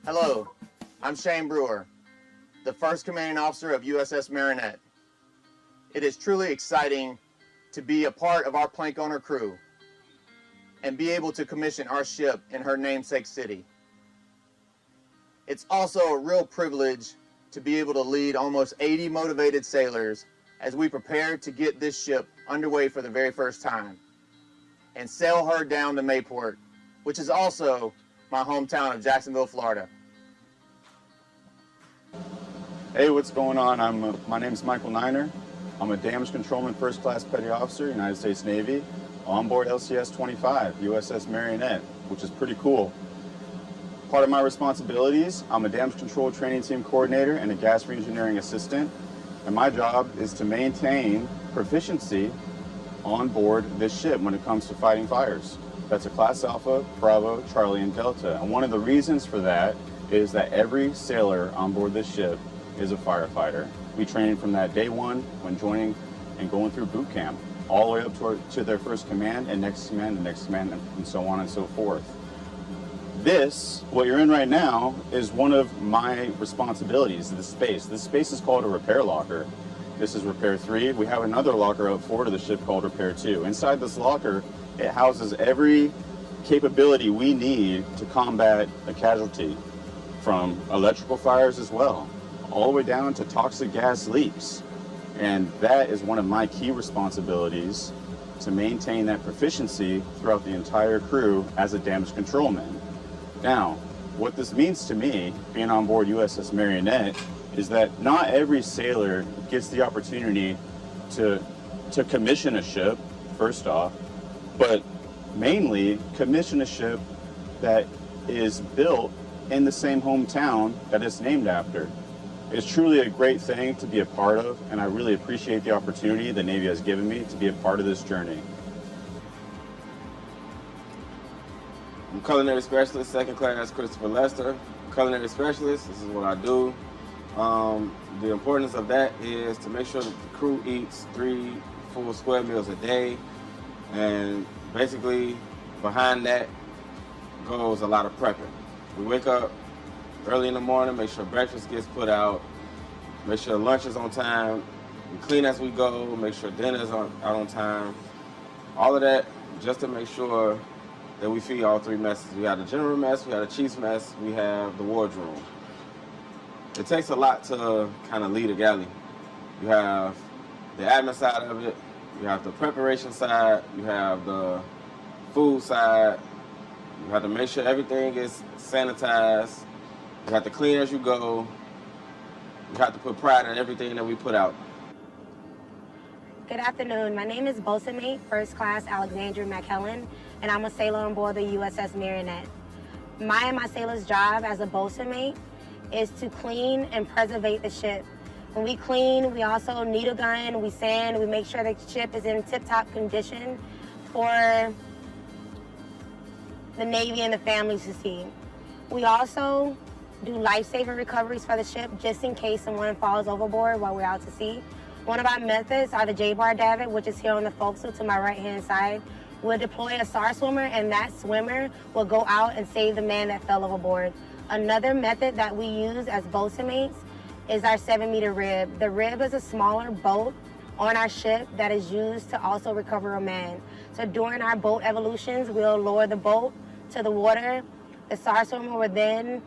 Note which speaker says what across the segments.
Speaker 1: Hello, I'm Shane Brewer, the first commanding officer of USS Marinette. It is truly exciting to be a part of our plank owner crew and be able to commission our ship in her namesake city. It's also a real privilege to be able to lead almost 80 motivated sailors as we prepare to get this ship underway for the very first time and sail her down to Mayport, which is also my hometown of Jacksonville, Florida.
Speaker 2: Hey, what's going on? My name's Michael Niner. I'm a damage controlman, first class petty officer, United States Navy, on board LCS-25, USS Marinette, which is pretty cool. Part of my responsibilities, I'm a damage control training team coordinator and a gas re-engineering assistant, and my job is to maintain proficiency on board this ship when it comes to fighting fires. That's a Class Alpha, Bravo, Charlie, and Delta. And one of the reasons for that is that every sailor on board this ship is a firefighter. We train from that day one when joining and going through boot camp, all the way up to their first command and next command and next command and so on and so forth. This, what you're in right now, is one of my responsibilities, this space. This space is called a repair locker. This is repair 3. We have another locker out forward of the ship called repair 2. Inside this locker, it houses every capability we need to combat a casualty, from electrical fires as well, all the way down to toxic gas leaks. And that is one of my key responsibilities, to maintain that proficiency throughout the entire crew as a damage controlman. Now, what this means to me, being on board USS Marinette, is that not every sailor gets the opportunity to commission a ship, first off, but mainly commission a ship that is built in the same hometown that it's named after. It's truly a great thing to be a part of, and I really appreciate the opportunity the Navy has given me to be a part of this journey.
Speaker 3: I'm culinary specialist, second class Christopher Lester. Culinary specialist, this is what I do. The importance of that is to make sure that the crew eats 3 full square meals a day. And basically, behind that goes a lot of prepping. We wake up early in the morning, make sure breakfast gets put out, make sure lunch is on time, we clean as we go, make sure dinner is out on time. All of that just to make sure that we feed all 3 messes. We have the general mess, we have the chief's mess, we have the wardroom. It takes a lot to kind of lead a galley. You have the admin side of it, you have the preparation side, you have the food side, you have to make sure everything is sanitized, you have to clean as you go, you have to put pride in everything that we put out.
Speaker 4: Good afternoon. My name is Bosun Mate, First Class Alexandria McKellen, and I'm a sailor on board the USS Marinette. My and my sailor's job as a bosun mate is to clean and preserve the ship. When we clean, we also needle gun, we sand, we make sure the ship is in tip-top condition for the Navy and the families to see. We also do life-saving recoveries for the ship just in case someone falls overboard while we're out to sea. One of our methods are the J-bar davit, which is here on the forecastle to my right-hand side. We'll deploy a SAR swimmer, and that swimmer will go out and save the man that fell overboard. Another method that we use as bosun mates is our 7-meter rib. The rib is a smaller boat on our ship that is used to also recover a man. So during our boat evolutions, we'll lower the boat to the water. The SAR swimmer will then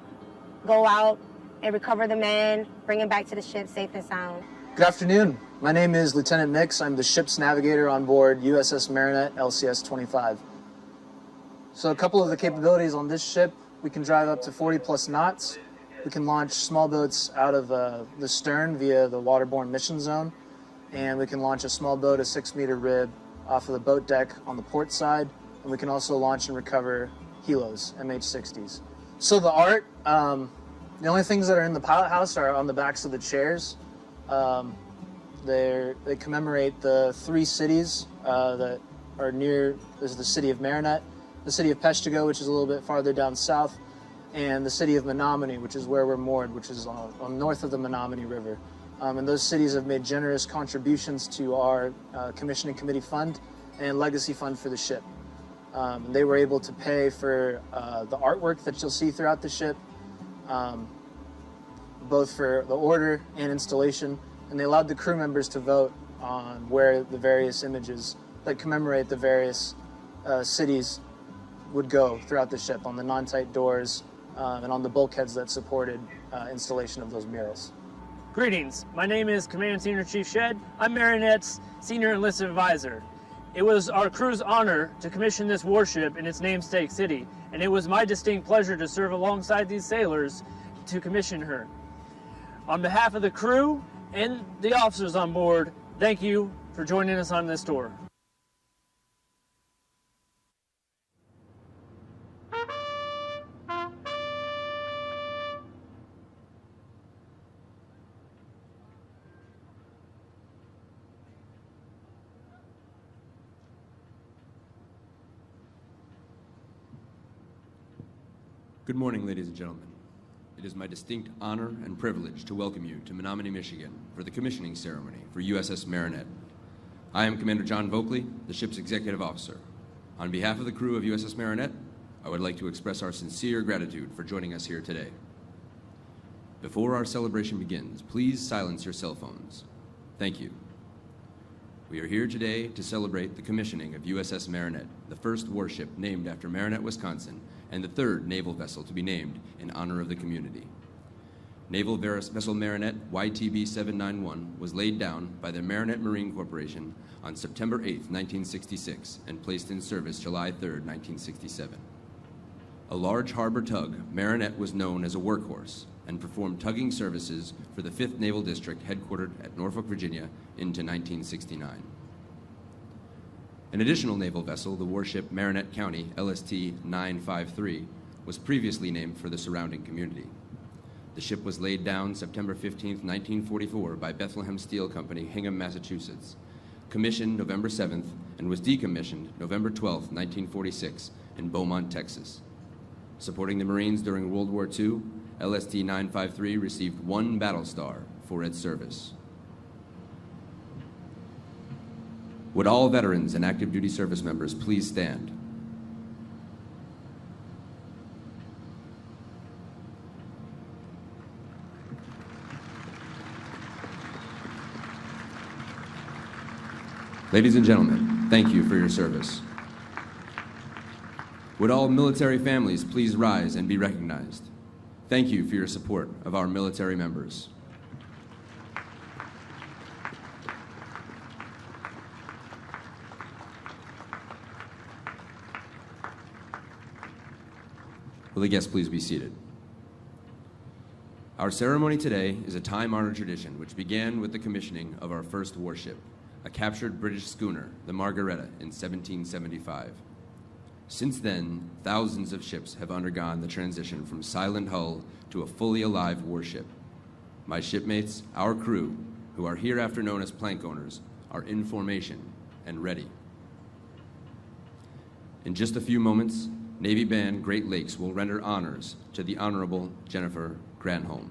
Speaker 4: go out and recover the man, bring him back to the ship safe and sound.
Speaker 5: Good afternoon. My name is Lieutenant Mich. I'm the ship's navigator on board USS Marinette LCS-25. So a couple of the capabilities on this ship: we can drive up to 40 plus knots. We can launch small boats out of the stern via the waterborne mission zone. And we can launch a small boat, a 6-meter rib, off of the boat deck on the port side. And we can also launch and recover helos, MH-60s. So the art, the only things that are in the pilot house are on the backs of the chairs. They commemorate the 3 cities that are near. There's the city of Marinette, the city of Peshtigo, which is a little bit farther down south, and the city of Menominee, which is where we're moored, which is on north of the Menominee River. And those cities have made generous contributions to our commissioning committee fund and legacy fund for the ship. They were able to pay for the artwork that you'll see throughout the ship, both for the order and installation, and they allowed the crew members to vote on where the various images that commemorate the various cities would go throughout the ship, on the non-tight doors and on the bulkheads that supported installation of those murals.
Speaker 6: Greetings, my name is Command Senior Chief Shed. I'm Marinette's Senior Enlisted Advisor. It was our crew's honor to commission this warship in its namesake city, and it was my distinct pleasure to serve alongside these sailors to commission her. On behalf of the crew and the officers on board, thank you for joining us on this tour.
Speaker 7: Good morning, ladies and gentlemen. It is my distinct honor and privilege to welcome you to Menominee, Michigan for the commissioning ceremony for USS Marinette. I am Commander John Vokley, the ship's executive officer. On behalf of the crew of USS Marinette, I would like to express our sincere gratitude for joining us here today. Before our celebration begins, please silence your cell phones. Thank you. We are here today to celebrate the commissioning of USS Marinette, the first warship named after Marinette, Wisconsin, and the third naval vessel to be named in honor of the community. Naval Vessel Marinette YTB 791 was laid down by the Marinette Marine Corporation on September 8, 1966, and placed in service July 3, 1967. A large harbor tug, Marinette was known as a workhorse and performed tugging services for the 5th Naval District headquartered at Norfolk, Virginia, into 1969. An additional naval vessel, the warship Marinette County LST-953, was previously named for the surrounding community. The ship was laid down September 15, 1944 by Bethlehem Steel Company, Hingham, Massachusetts, commissioned November 7th, and was decommissioned November 12, 1946 in Beaumont, Texas. Supporting the Marines during World War II, LST-953 received 1 battle star for its service. Would all veterans and active duty service members please stand? Ladies and gentlemen, thank you for your service. Would all military families please rise and be recognized? Thank you for your support of our military members. Will the guests please be seated? Our ceremony today is a time-honored tradition which began with the commissioning of our first warship, a captured British schooner, the Margaretta, in 1775. Since then, thousands of ships have undergone the transition from silent hull to a fully alive warship. My shipmates, our crew, who are hereafter known as plank owners, are in formation and ready. In just a few moments, Navy Band Great Lakes will render honors to the Honorable Jennifer Granholm.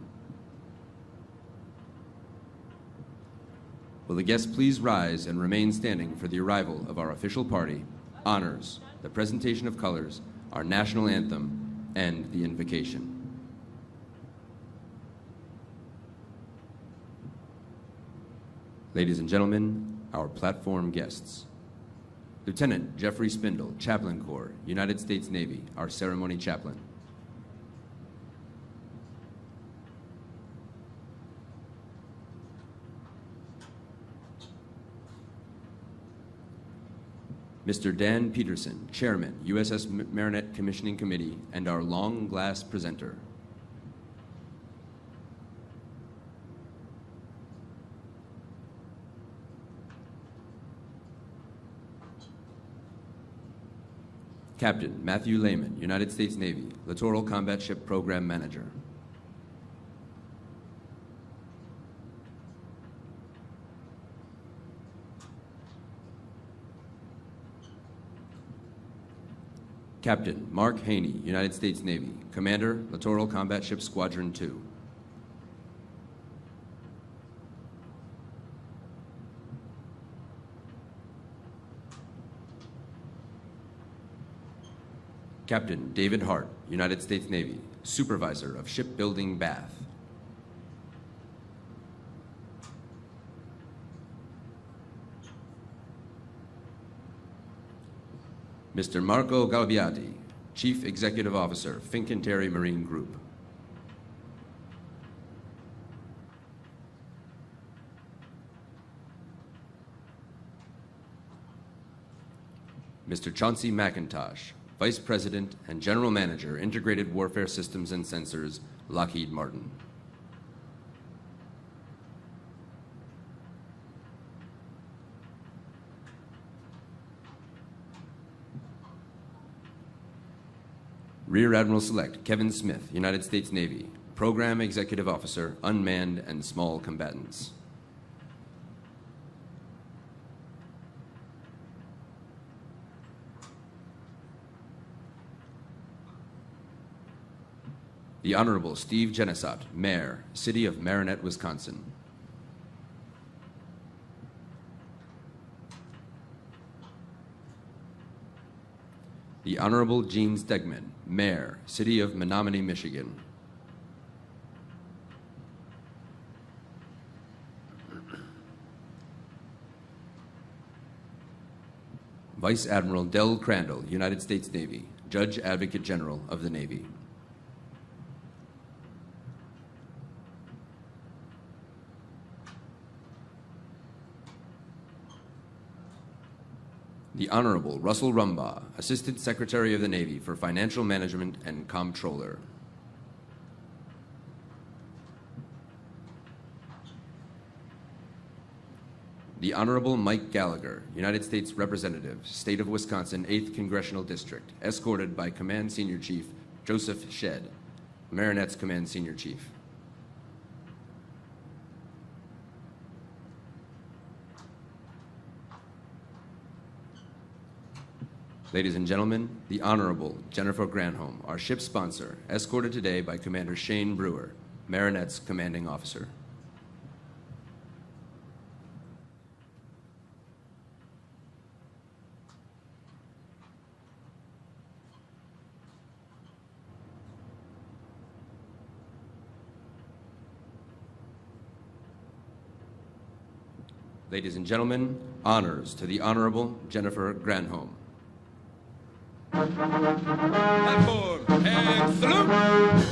Speaker 7: Will the guests please rise and remain standing for the arrival of our official party, honors, the presentation of colors, our national anthem, and the invocation. Ladies and gentlemen, our platform guests. Lieutenant Jeffrey Spindle, Chaplain Corps, United States Navy, our ceremony chaplain. Mr. Dan Peterson, Chairman, USS Marinette Commissioning Committee, and our long glass presenter. Captain Matthew Lehman, United States Navy, Littoral Combat Ship Program Manager. Captain Mark Haney, United States Navy, Commander, Littoral Combat Ship Squadron 2. Captain David Hart, United States Navy, Supervisor of Shipbuilding Bath. Mr. Marco Galbiati, Chief Executive Officer, Fincantieri Marine Group. Mr. Chauncey McIntosh, Vice President and General Manager, Integrated Warfare Systems and Sensors, Lockheed Martin. Rear Admiral Select Kevin Smith, United States Navy, Program Executive Officer, Unmanned and Small Combatants. The Honorable Steve Genesot, Mayor, City of Marinette, Wisconsin. The Honorable Gene Stegman, Mayor, City of Menominee, Michigan. Vice Admiral Del Crandall, United States Navy, Judge Advocate General of the Navy. The Honorable Russell Rumbaugh, Assistant Secretary of the Navy for Financial Management and Comptroller. The Honorable Mike Gallagher, United States Representative, State of Wisconsin, 8th Congressional District, escorted by Command Senior Chief Joseph Shedd, Marinette's Command Senior Chief. Ladies and gentlemen, the Honorable Jennifer Granholm, our ship sponsor, escorted today by Commander Shane Brewer, Marinette's commanding officer. Ladies and gentlemen, honors to the Honorable Jennifer Granholm.
Speaker 8: Platform and salute!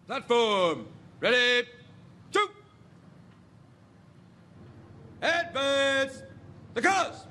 Speaker 8: Platform, ready, shoot! Advance the colors!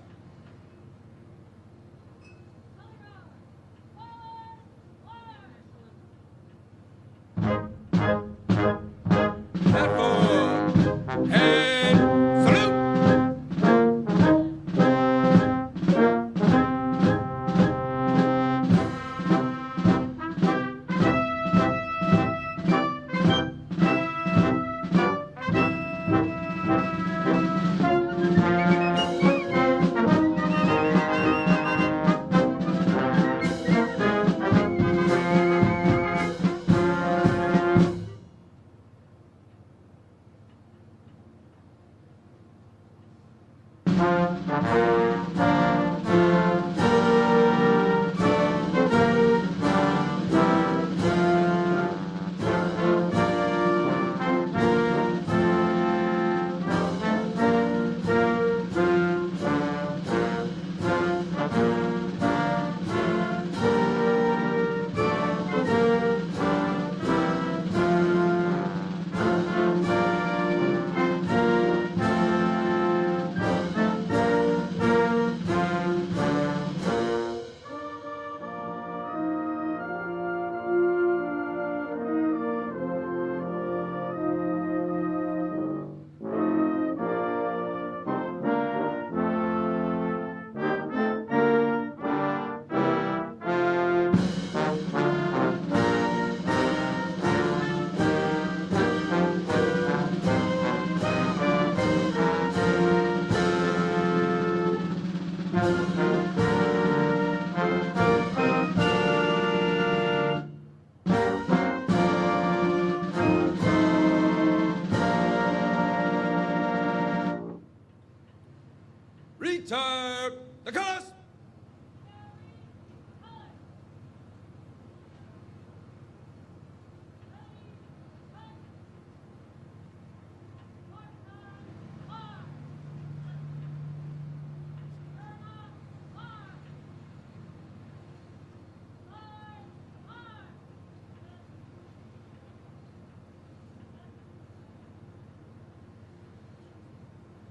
Speaker 8: Sir, the colors!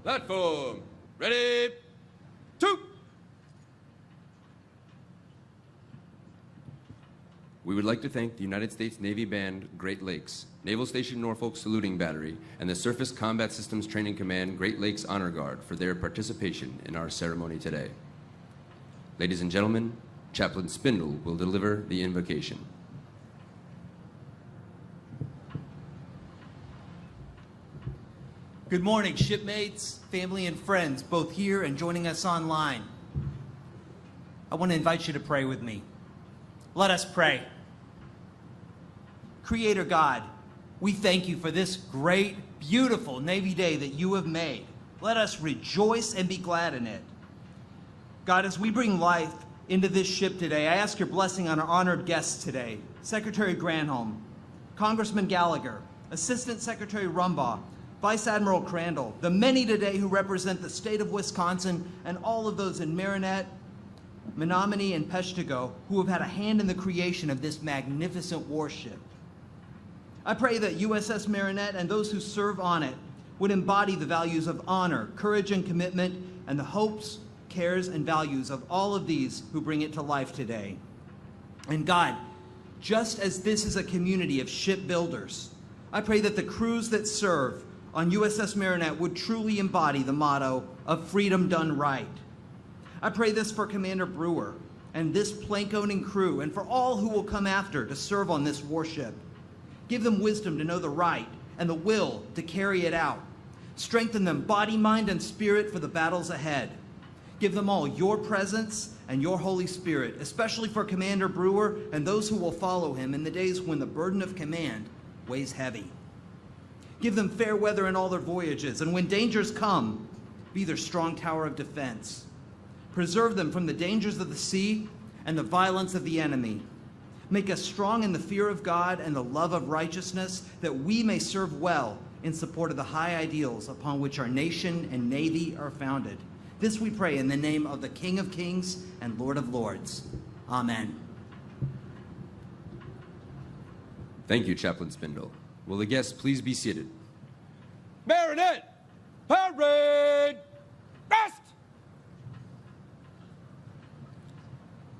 Speaker 8: Platform, ready, 2!
Speaker 7: We would like to thank the United States Navy Band Great Lakes, Naval Station Norfolk Saluting Battery, and the Surface Combat Systems Training Command Great Lakes Honor Guard for their participation in our ceremony today. Ladies and gentlemen, Chaplain Spindle will deliver the invocation.
Speaker 9: Good morning, shipmates, family, and friends, both here and joining us online. I want to invite you to pray with me. Let us pray. Creator God, we thank you for this great, beautiful Navy Day that you have made. Let us rejoice and be glad in it. God, as we bring life into this ship today, I ask your blessing on our honored guests today, Secretary Granholm, Congressman Gallagher, Assistant Secretary Rumbaugh, Vice Admiral Crandall, the many today who represent the state of Wisconsin, and all of those in Marinette, Menominee, and Peshtigo who have had a hand in the creation of this magnificent warship. I pray that USS Marinette and those who serve on it would embody the values of honor, courage, and commitment, and the hopes, cares, and values of all of these who bring it to life today. And God, just as this is a community of shipbuilders, I pray that the crews that serve on USS Marinette would truly embody the motto of freedom done right. I pray this for Commander Brewer and this plank-owning crew, and for all who will come after to serve on this warship. Give them wisdom to know the right and the will to carry it out. Strengthen them body, mind, and spirit for the battles ahead. Give them all your presence and your Holy Spirit, especially for Commander Brewer and those who will follow him in the days when the burden of command weighs heavy. Give them fair weather in all their voyages, and when dangers come, be their strong tower of defense. Preserve them from the dangers of the sea and the violence of the enemy. Make us strong in the fear of God and the love of righteousness, that we may serve well in support of the high ideals upon which our nation and Navy are founded. This we pray in the name of the King of Kings and Lord of Lords. Amen.
Speaker 7: Thank you, Chaplain Spindle. Will the guests please be seated?
Speaker 8: Marinette, parade, rest!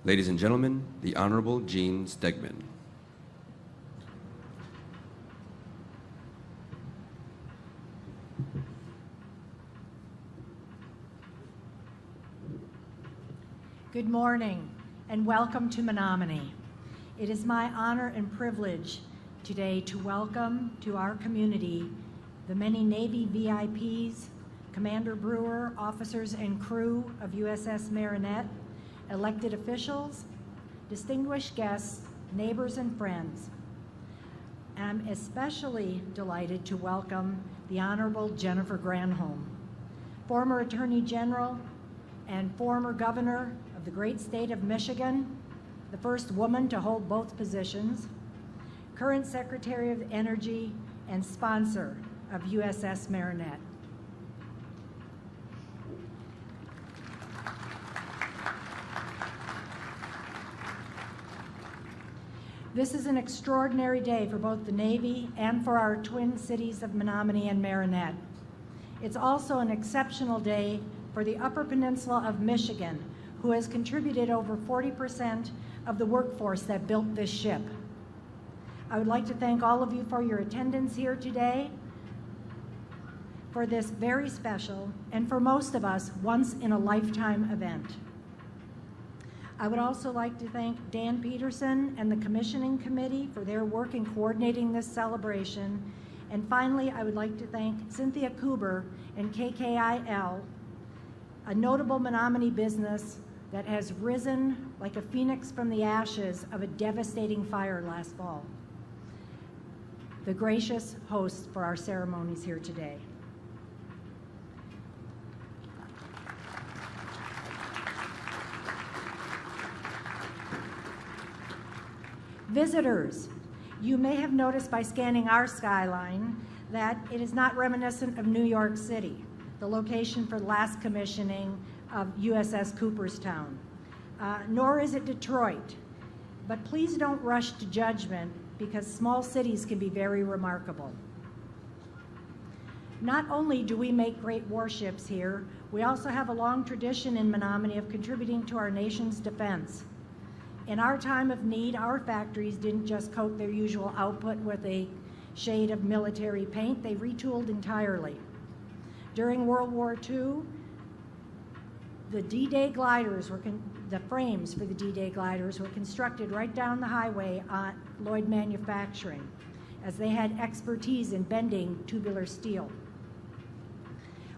Speaker 7: Ladies and gentlemen, the Honorable Gene Stegman.
Speaker 10: Good morning and welcome to Menominee. It is my honor and privilege today to welcome to our community the many Navy VIPs, Commander Brewer, officers and crew of USS Marinette, elected officials, distinguished guests, neighbors, and friends. I'm especially delighted to welcome the Honorable Jennifer Granholm, former Attorney General and former Governor of the great state of Michigan, the first woman to hold both positions, current Secretary of Energy and sponsor of USS Marinette. This is an extraordinary day for both the Navy and for our twin cities of Menominee and Marinette. It's also an exceptional day for the Upper Peninsula of Michigan, who has contributed over 40% of the workforce that built this ship. I would like to thank all of you for your attendance here today for this very special, and for most of us, once-in-a-lifetime event. I would also like to thank Dan Peterson and the Commissioning Committee for their work in coordinating this celebration. And finally, I would like to thank Cynthia Kuber and KKIL, a notable Menominee business that has risen like a phoenix from the ashes of a devastating fire last fall, the gracious host for our ceremonies here today. Visitors, you may have noticed by scanning our skyline that it is not reminiscent of New York City, the location for the last commissioning of USS Cooperstown, nor is it Detroit. But please don't rush to judgment, because small cities can be very remarkable. Not only do we make great warships here, we also have a long tradition in Menominee of contributing to our nation's defense. In our time of need, our factories didn't just coat their usual output with a shade of military paint, they retooled entirely. During World War II, the D-Day gliders the frames for the D-Day gliders were constructed right down the highway at Lloyd Manufacturing, as they had expertise in bending tubular steel.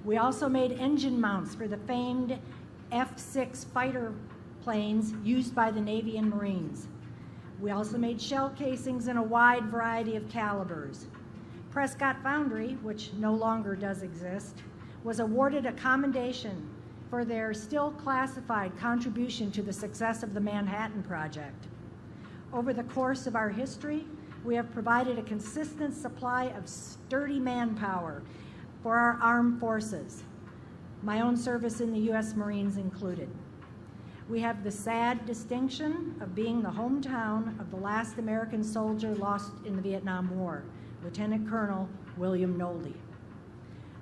Speaker 10: We also made engine mounts for the famed F-6 fighter planes used by the Navy and Marines. We also made shell casings in a wide variety of calibers. Prescott Foundry, which no longer does exist, was awarded a commendation for their still classified contribution to the success of the Manhattan Project. Over the course of our history, we have provided a consistent supply of sturdy manpower for our armed forces, my own service in the U.S. Marines included. We have the sad distinction of being the hometown of the last American soldier lost in the Vietnam War, Lieutenant Colonel William Nolde.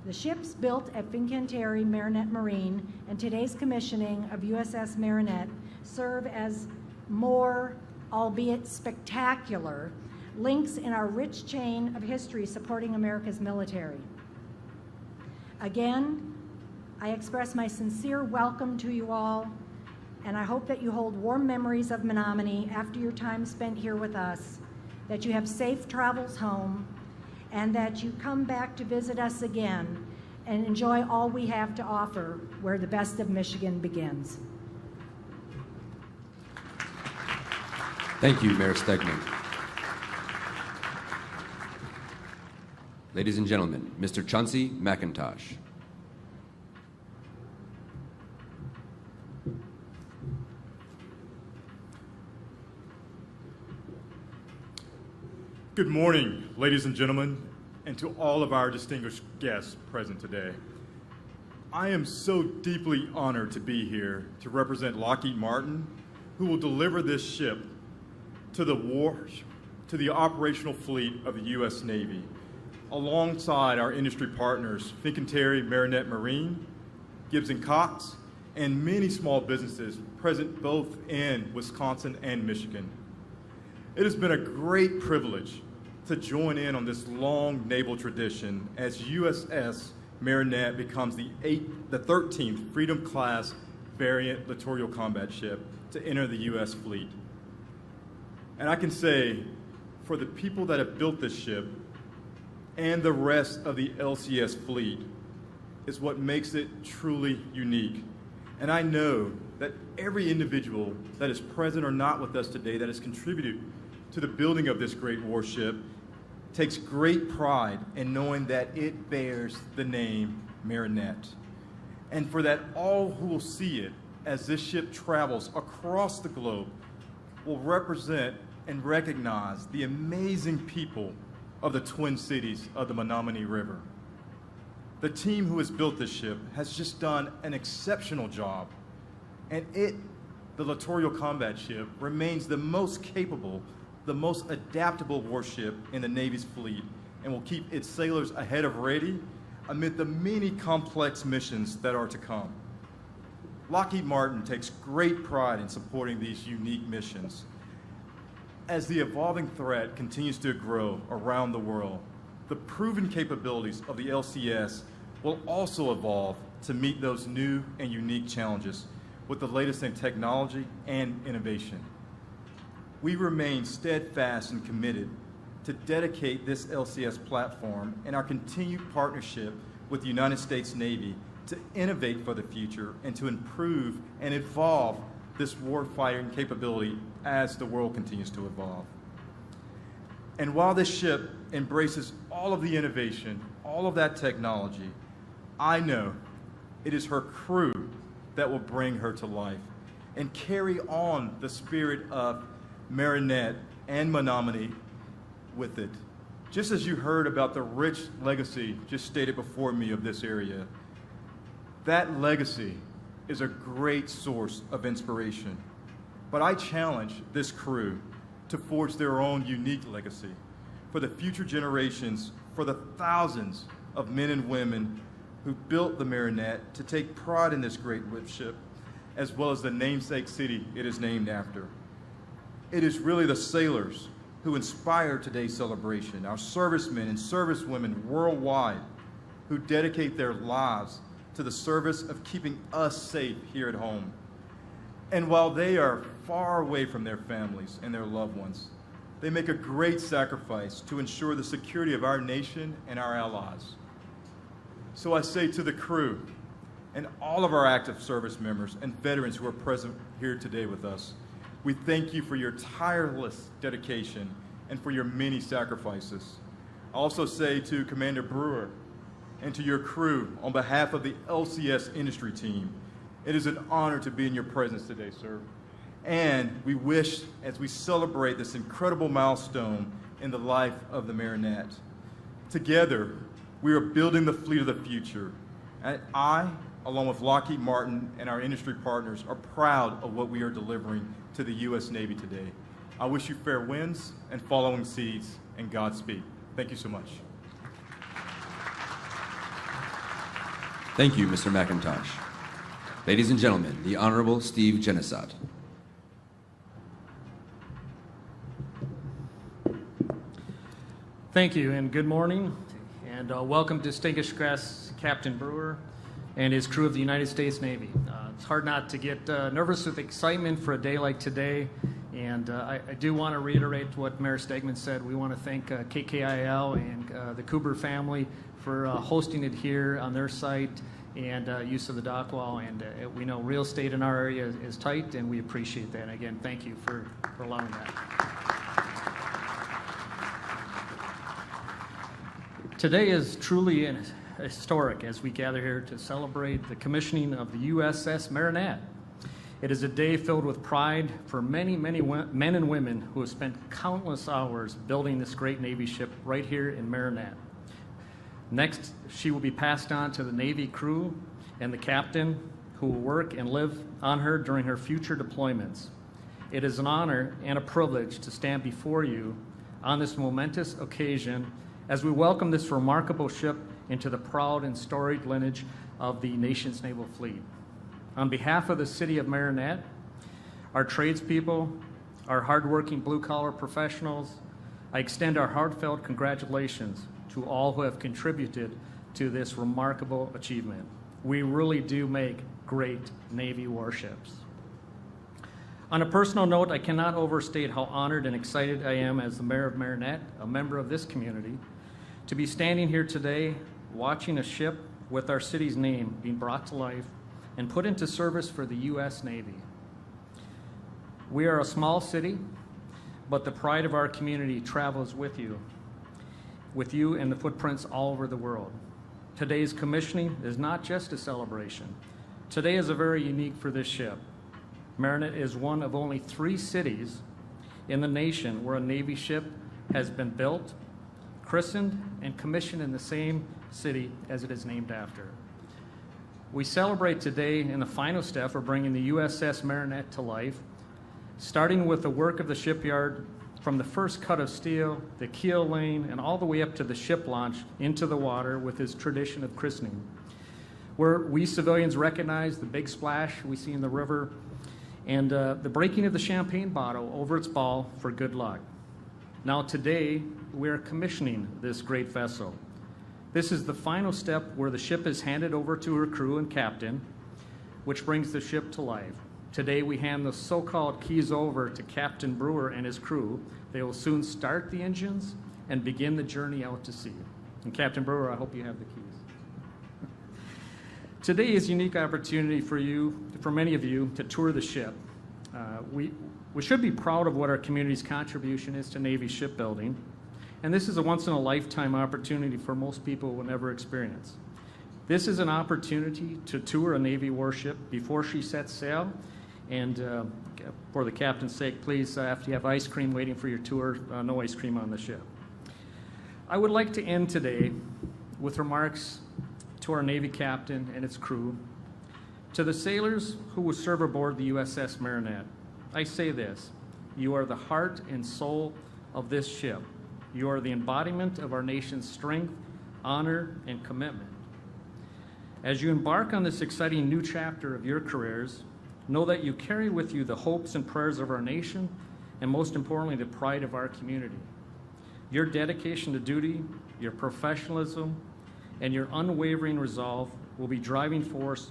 Speaker 10: The ships built at Fincantieri Marinette Marine and today's commissioning of USS Marinette serve as more, albeit spectacular, links in our rich chain of history supporting America's military. Again, I express my sincere welcome to you all, and I hope that you hold warm memories of Menominee after your time spent here with us, that you have safe travels home, and that you come back to visit us again and enjoy all we have to offer where the best of Michigan begins.
Speaker 7: Thank you, Mayor Stegman. Ladies and gentlemen, Mr. Chauncey McIntosh.
Speaker 11: Good morning, ladies and gentlemen, and to all of our distinguished guests present today. I am so deeply honored to be here to represent Lockheed Martin, who will deliver this ship to the operational fleet of the U.S. Navy, alongside our industry partners, Fincantieri Marinette Marine, Gibbs & Cox, and many small businesses present both in Wisconsin and Michigan. It has been a great privilege to join in on this long naval tradition as USS Marinette becomes the 13th Freedom-class variant littoral combat ship to enter the U.S. fleet. And I can say, for the people that have built this ship and the rest of the LCS fleet, is what makes it truly unique. And I know that every individual that is present or not with us today that has contributed to the building of this great warship takes great pride in knowing that it bears the name Marinette. And for that, all who will see it as this ship travels across the globe will represent and recognize the amazing people of the Twin Cities of the Menominee River. The team who has built this ship has just done an exceptional job, and the littoral combat ship, remains the most capable, the most adaptable warship in the Navy's fleet, and will keep its sailors ahead of ready amid the many complex missions that are to come. Lockheed Martin takes great pride in supporting these unique missions. As the evolving threat continues to grow around the world, the proven capabilities of the LCS will also evolve to meet those new and unique challenges with the latest in technology and innovation. We remain steadfast and committed to dedicate this LCS platform and our continued partnership with the United States Navy to innovate for the future and to improve and evolve this warfighting capability as the world continues to evolve. And while this ship embraces all of the innovation, all of that technology, I know it is her crew that will bring her to life and carry on the spirit of Marinette and Menominee with it. Just as you heard about the rich legacy just stated before me of this area, that legacy is a great source of inspiration. But I challenge this crew to forge their own unique legacy for the future generations, for the thousands of men and women who built the Marinette, to take pride in this great ship, as well as the namesake city it is named after. It is really the sailors who inspire today's celebration, our servicemen and servicewomen worldwide who dedicate their lives to the service of keeping us safe here at home. And while they are far away from their families and their loved ones, they make a great sacrifice to ensure the security of our nation and our allies. So I say to the crew and all of our active service members and veterans who are present here today with us, we thank you for your tireless dedication and for your many sacrifices. I also say to Commander Brewer and to your crew, on behalf of the LCS industry team, it is an honor to be in your presence today, sir. And we wish, as we celebrate this incredible milestone in the life of the Marinette, together we are building the fleet of the future. And I, along with Lockheed Martin and our industry partners, are proud of what we are delivering to the U.S. Navy today. I wish you fair winds and following seas, and Godspeed. Thank you so much.
Speaker 7: Thank you, Mr. McIntosh. Ladies and gentlemen, the Honorable Steve Genesat.
Speaker 12: Thank you, and good morning, and welcome distinguished guests, Captain Brewer and his crew of the United States Navy. It's hard not to get nervous with excitement for a day like today, and I do want to reiterate what Mayor Stegman said. We want to thank KKIL and the Cooper family for hosting it here on their site and use of the dock wall, and we know real estate in our area is tight, and we appreciate that. And again, thank you for allowing that. Today is truly historic as we gather here to celebrate the commissioning of the USS Marinette. It is a day filled with pride for many, many men and women who have spent countless hours building this great Navy ship right here in Marinette. Next, she will be passed on to the Navy crew and the captain who will work and live on her during her future deployments. It is an honor and a privilege to stand before you on this momentous occasion as we welcome this remarkable ship into the proud and storied lineage of the nation's naval fleet. On behalf of the city of Marinette, our tradespeople, our hardworking blue-collar professionals, I extend our heartfelt congratulations to all who have contributed to this remarkable achievement. We really do make great Navy warships. On a personal note, I cannot overstate how honored and excited I am as the mayor of Marinette, a member of this community, to be standing here today watching a ship with our city's name being brought to life and put into service for the U.S. Navy. We are a small city, but the pride of our community travels with you and the footprints all over the world. Today's commissioning is not just a celebration. Today is a very unique for this ship. Marinette is one of only 3 cities in the nation where a Navy ship has been built, christened, and commissioned in the same city as it is named after. We celebrate today in the final step of bringing the USS Marinette to life, starting with the work of the shipyard from the first cut of steel, the keel laying, and all the way up to the ship launch into the water with its tradition of christening, where we civilians recognize the big splash we see in the river and the breaking of the champagne bottle over its bow for good luck. Now today, we are commissioning this great vessel. This is the final step where the ship is handed over to her crew and captain, which brings the ship to life. Today we hand the so-called keys over to Captain Brewer and his crew. They will soon start the engines and begin the journey out to sea. And Captain Brewer, I hope you have the keys. Today is a unique opportunity for many of you, to tour the ship. We should be proud of what our community's contribution is to Navy shipbuilding, and this is a once-in-a-lifetime opportunity for most people will never experience. This is an opportunity to tour a Navy warship before she sets sail And for the captain's sake, please, after you have ice cream waiting for your tour, no ice cream on the ship. I would like to end today with remarks to our Navy captain and its crew. To the sailors who will serve aboard the USS Marinette, I say this: you are the heart and soul of this ship. You are the embodiment of our nation's strength, honor, and commitment. As you embark on this exciting new chapter of your careers, know that you carry with you the hopes and prayers of our nation, and most importantly, the pride of our community. Your dedication to duty, your professionalism, and your unwavering resolve will be driving force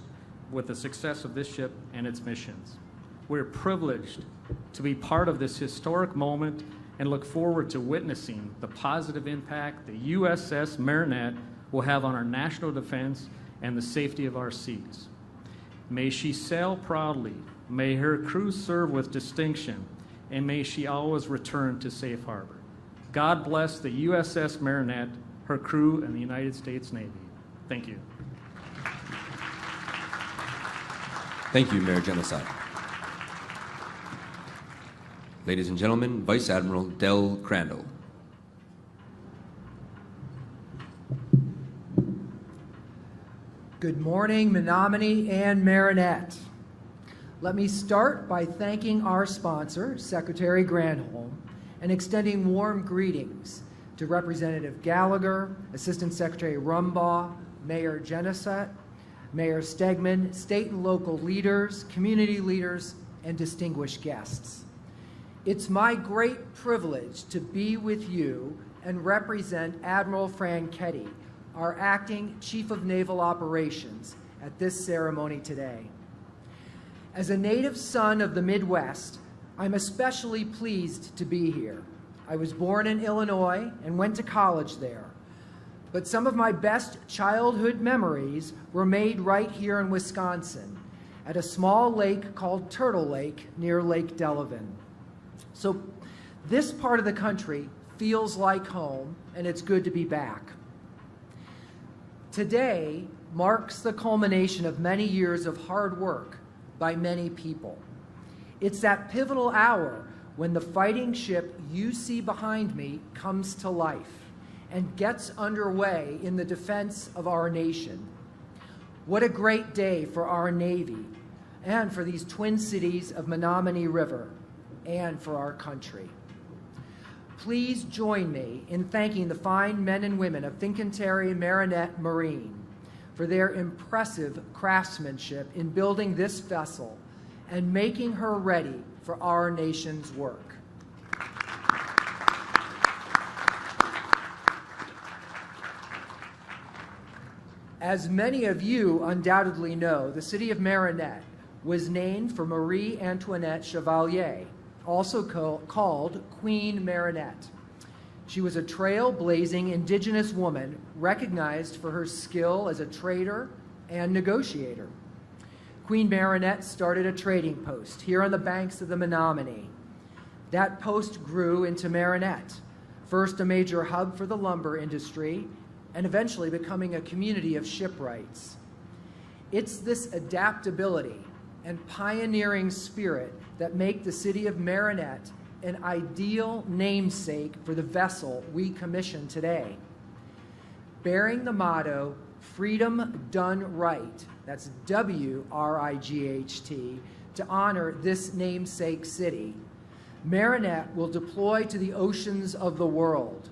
Speaker 12: with the success of this ship and its missions. We're privileged to be part of this historic moment and look forward to witnessing the positive impact the USS Marinette will have on our national defense and the safety of our seas. May she sail proudly, may her crew serve with distinction, and may she always return to safe harbor. God bless the USS Marinette, her crew, and the United States Navy. Thank you.
Speaker 7: Thank you, Mayor Genocide. Ladies and gentlemen, Vice Admiral Del Crandall.
Speaker 13: Good morning, Menominee and Marinette. Let me start by thanking our sponsor, Secretary Granholm, and extending warm greetings to Representative Gallagher, Assistant Secretary Rumbaugh, Mayor Genocide, Mayor Stegman, state and local leaders, community leaders, and distinguished guests. It's my great privilege to be with you and represent Admiral Franchetti, our acting Chief of Naval Operations, at this ceremony today. As a native son of the Midwest, I'm especially pleased to be here. I was born in Illinois and went to college there, but some of my best childhood memories were made right here in Wisconsin, at a small lake called Turtle Lake near Lake Delavan. So this part of the country feels like home, and it's good to be back. Today marks the culmination of many years of hard work by many people. It's that pivotal hour when the fighting ship you see behind me comes to life and gets underway in the defense of our nation. What a great day for our Navy and for these twin cities of Menominee River and for our country. Please join me in thanking the fine men and women of Fincantieri Marinette Marine for their impressive craftsmanship in building this vessel and making her ready for our nation's work. As many of you undoubtedly know, the city of Marinette was named for Marie Antoinette Chevalier, also called Queen Marinette. She was a trailblazing indigenous woman recognized for her skill as a trader and negotiator. Queen Marinette started a trading post here on the banks of the Menominee. That post grew into Marinette, first a major hub for the lumber industry and eventually becoming a community of shipwrights. It's this adaptability and pioneering spirit that make the city of Marinette an ideal namesake for the vessel we commission today. Bearing the motto, freedom done right, that's W-R-I-G-H-T, to honor this namesake city, Marinette will deploy to the oceans of the world.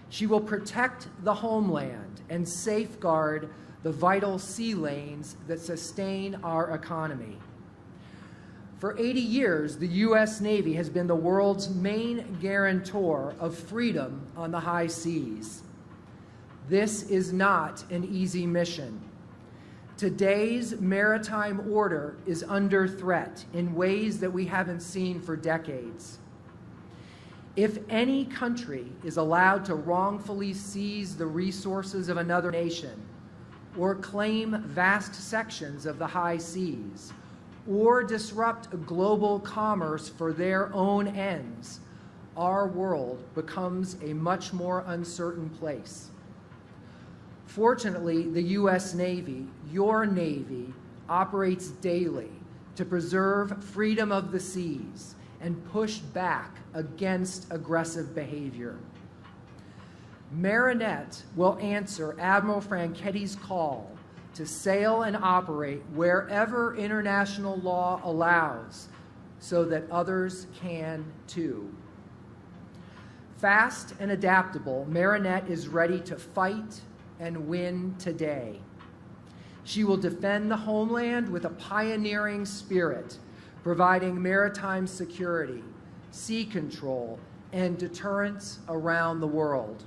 Speaker 13: She will protect the homeland and safeguard the vital sea lanes that sustain our economy. For 80 years, the U.S. Navy has been the world's main guarantor of freedom on the high seas. This is not an easy mission. Today's maritime order is under threat in ways that we haven't seen for decades. If any country is allowed to wrongfully seize the resources of another nation, or claim vast sections of the high seas, or disrupt global commerce for their own ends, our world becomes a much more uncertain place. Fortunately, the U.S. Navy, your Navy, operates daily to preserve freedom of the seas and push back against aggressive behavior. Marinette will answer Admiral Franchetti's call to sail and operate wherever international law allows so that others can too. Fast and adaptable, Marinette is ready to fight and win today. She will defend the homeland with a pioneering spirit, providing maritime security, sea control, and deterrence around the world.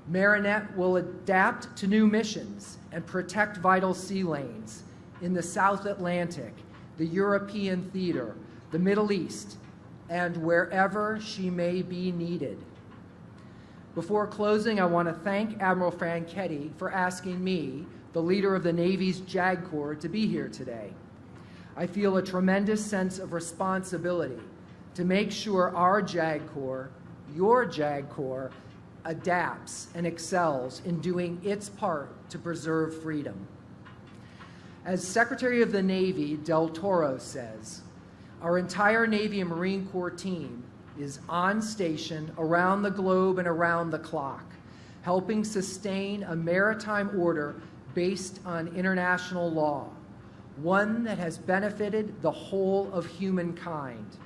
Speaker 13: Marinette will adapt to new missions and protect vital sea lanes in the South Atlantic, the European theater, the Middle East, and wherever she may be needed. Before closing, I want to thank Admiral Franchetti for asking me, the leader of the Navy's JAG Corps, to be here today. I feel a tremendous sense of responsibility to make sure our JAG Corps, your JAG Corps, adapts and excels in doing its part to preserve freedom. As Secretary of the Navy Del Toro says, our entire Navy and Marine Corps team is on station around the globe and around the clock, helping sustain a maritime order based on international law, one that has benefited the whole of humankind.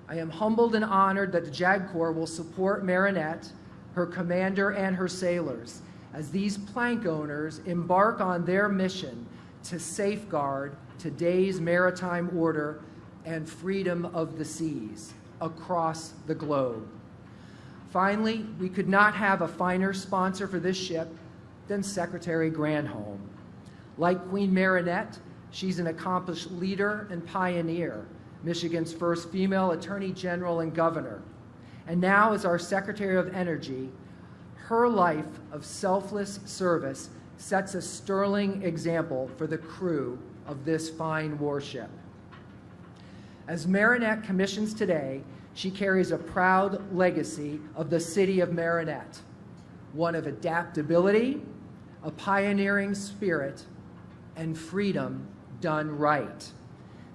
Speaker 13: I am humbled and honored that the JAG Corps will support Marinette, her commander, and her sailors as these plank owners embark on their mission to safeguard today's maritime order and freedom of the seas across the globe. Finally, we could not have a finer sponsor for this ship than Secretary Granholm. Like Queen Marinette, she's an accomplished leader and pioneer, Michigan's first female Attorney General and Governor. And now, as our Secretary of Energy, her life of selfless service sets a sterling example for the crew of this fine warship. As Marinette commissions today, she carries a proud legacy of the city of Marinette, one of adaptability, a pioneering spirit, and freedom done right.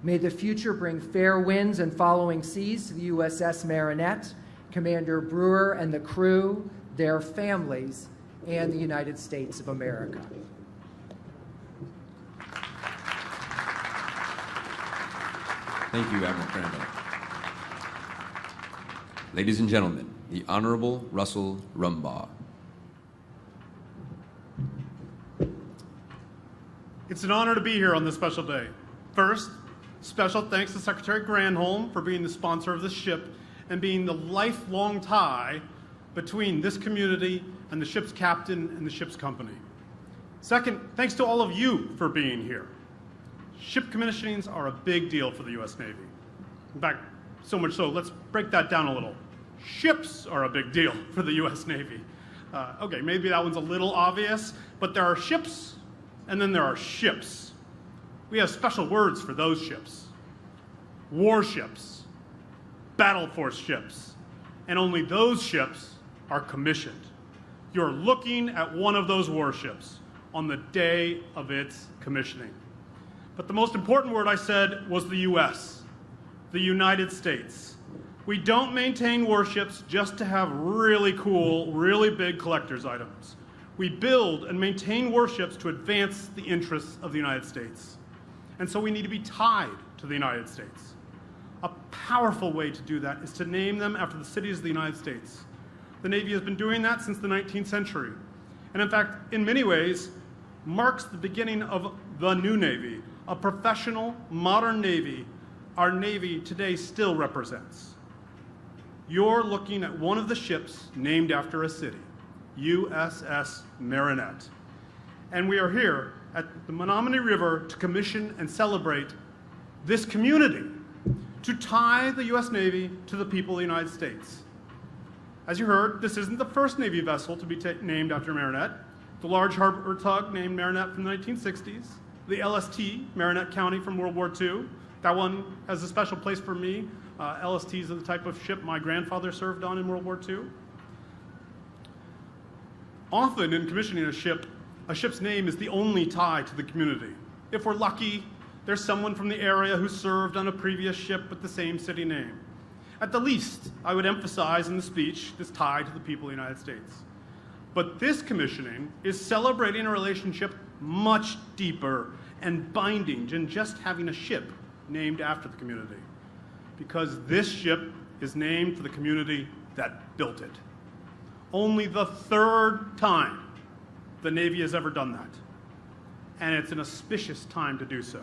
Speaker 13: May the future bring fair winds and following seas to the USS Marinette, Commander Brewer and the crew, their families, and the United States of America.
Speaker 7: Thank you, Admiral Crandall. Ladies and gentlemen, the Honorable Russell Rumbaugh.
Speaker 14: It's an honor to be here on this special day. First, special thanks to Secretary Granholm for being the sponsor of this ship and being the lifelong tie between this community and the ship's captain and the ship's company. Second, thanks to all of you for being here. Ship commissionings are a big deal for the U.S. Navy. In fact, so much so, let's break that down a little. Ships are a big deal for the U.S. Navy. Okay, maybe that one's a little obvious, but there are ships, and then there are ships. We have special words for those ships. Warships, battle force ships, and only those ships are commissioned. You're looking at one of those warships on the day of its commissioning. But the most important word I said was the U.S., the United States. We don't maintain warships just to have really cool, really big collector's items. We build and maintain warships to advance the interests of the United States. And so we need to be tied to the United States. A powerful way to do that is to name them after the cities of the United States. The Navy has been doing that since the 19th century. And in fact, in many ways, marks the beginning of the new Navy, a professional, modern Navy our Navy today still represents. You're looking at one of the ships named after a city, USS Marinette. And we are here at the Menominee River to commission and celebrate this community, to tie the U.S. Navy to the people of the United States. As you heard, this isn't the first Navy vessel to be named after Marinette. The large harbor tug named Marinette from the 1960s, the LST, Marinette County from World War II. That one has a special place for me. LSTs are the type of ship my grandfather served on in World War II. Often in commissioning a ship's name is the only tie to the community. If we're lucky, there's someone from the area who served on a previous ship with the same city name. At the least, I would emphasize in the speech this tie to the people of the United States. But this commissioning is celebrating a relationship much deeper and binding than just having a ship named after the community. Because this ship is named for the community that built it. Only the third time the Navy has ever done that. And it's an auspicious time to do so.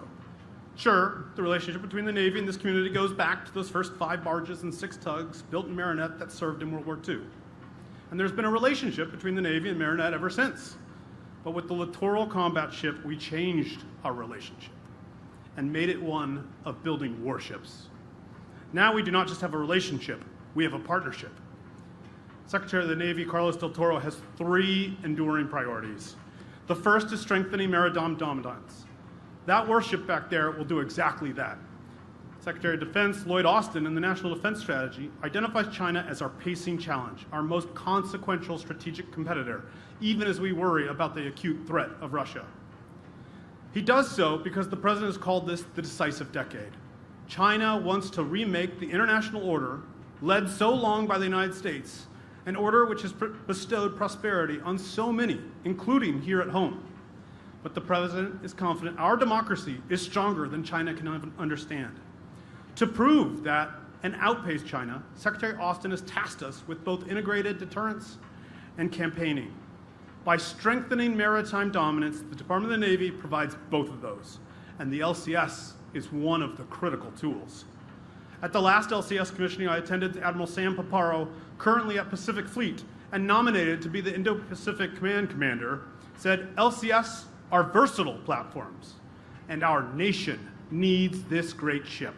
Speaker 14: Sure, the relationship between the Navy and this community goes back to those first 5 barges and 6 tugs built in Marinette that served in World War II. And there's been a relationship between the Navy and Marinette ever since. But with the littoral combat ship, we changed our relationship and made it one of building warships. Now we do not just have a relationship, we have a partnership. Secretary of the Navy Carlos del Toro has 3 enduring priorities. The first is strengthening maritime dominance. That warship back there will do exactly that. Secretary of Defense Lloyd Austin in the National Defense Strategy identifies China as our pacing challenge, our most consequential strategic competitor, even as we worry about the acute threat of Russia. He does so because the President has called this the decisive decade. China wants to remake the international order, led so long by the United States, an order which has bestowed prosperity on so many, including here at home. But the President is confident our democracy is stronger than China can even understand. To prove that and outpace China, Secretary Austin has tasked us with both integrated deterrence and campaigning. By strengthening maritime dominance, the Department of the Navy provides both of those, and the LCS is one of the critical tools. At the last LCS commissioning, I attended Admiral Sam Paparo, currently at Pacific Fleet and nominated to be the Indo-Pacific Command Commander, said LCS are versatile platforms, and our nation needs this great ship.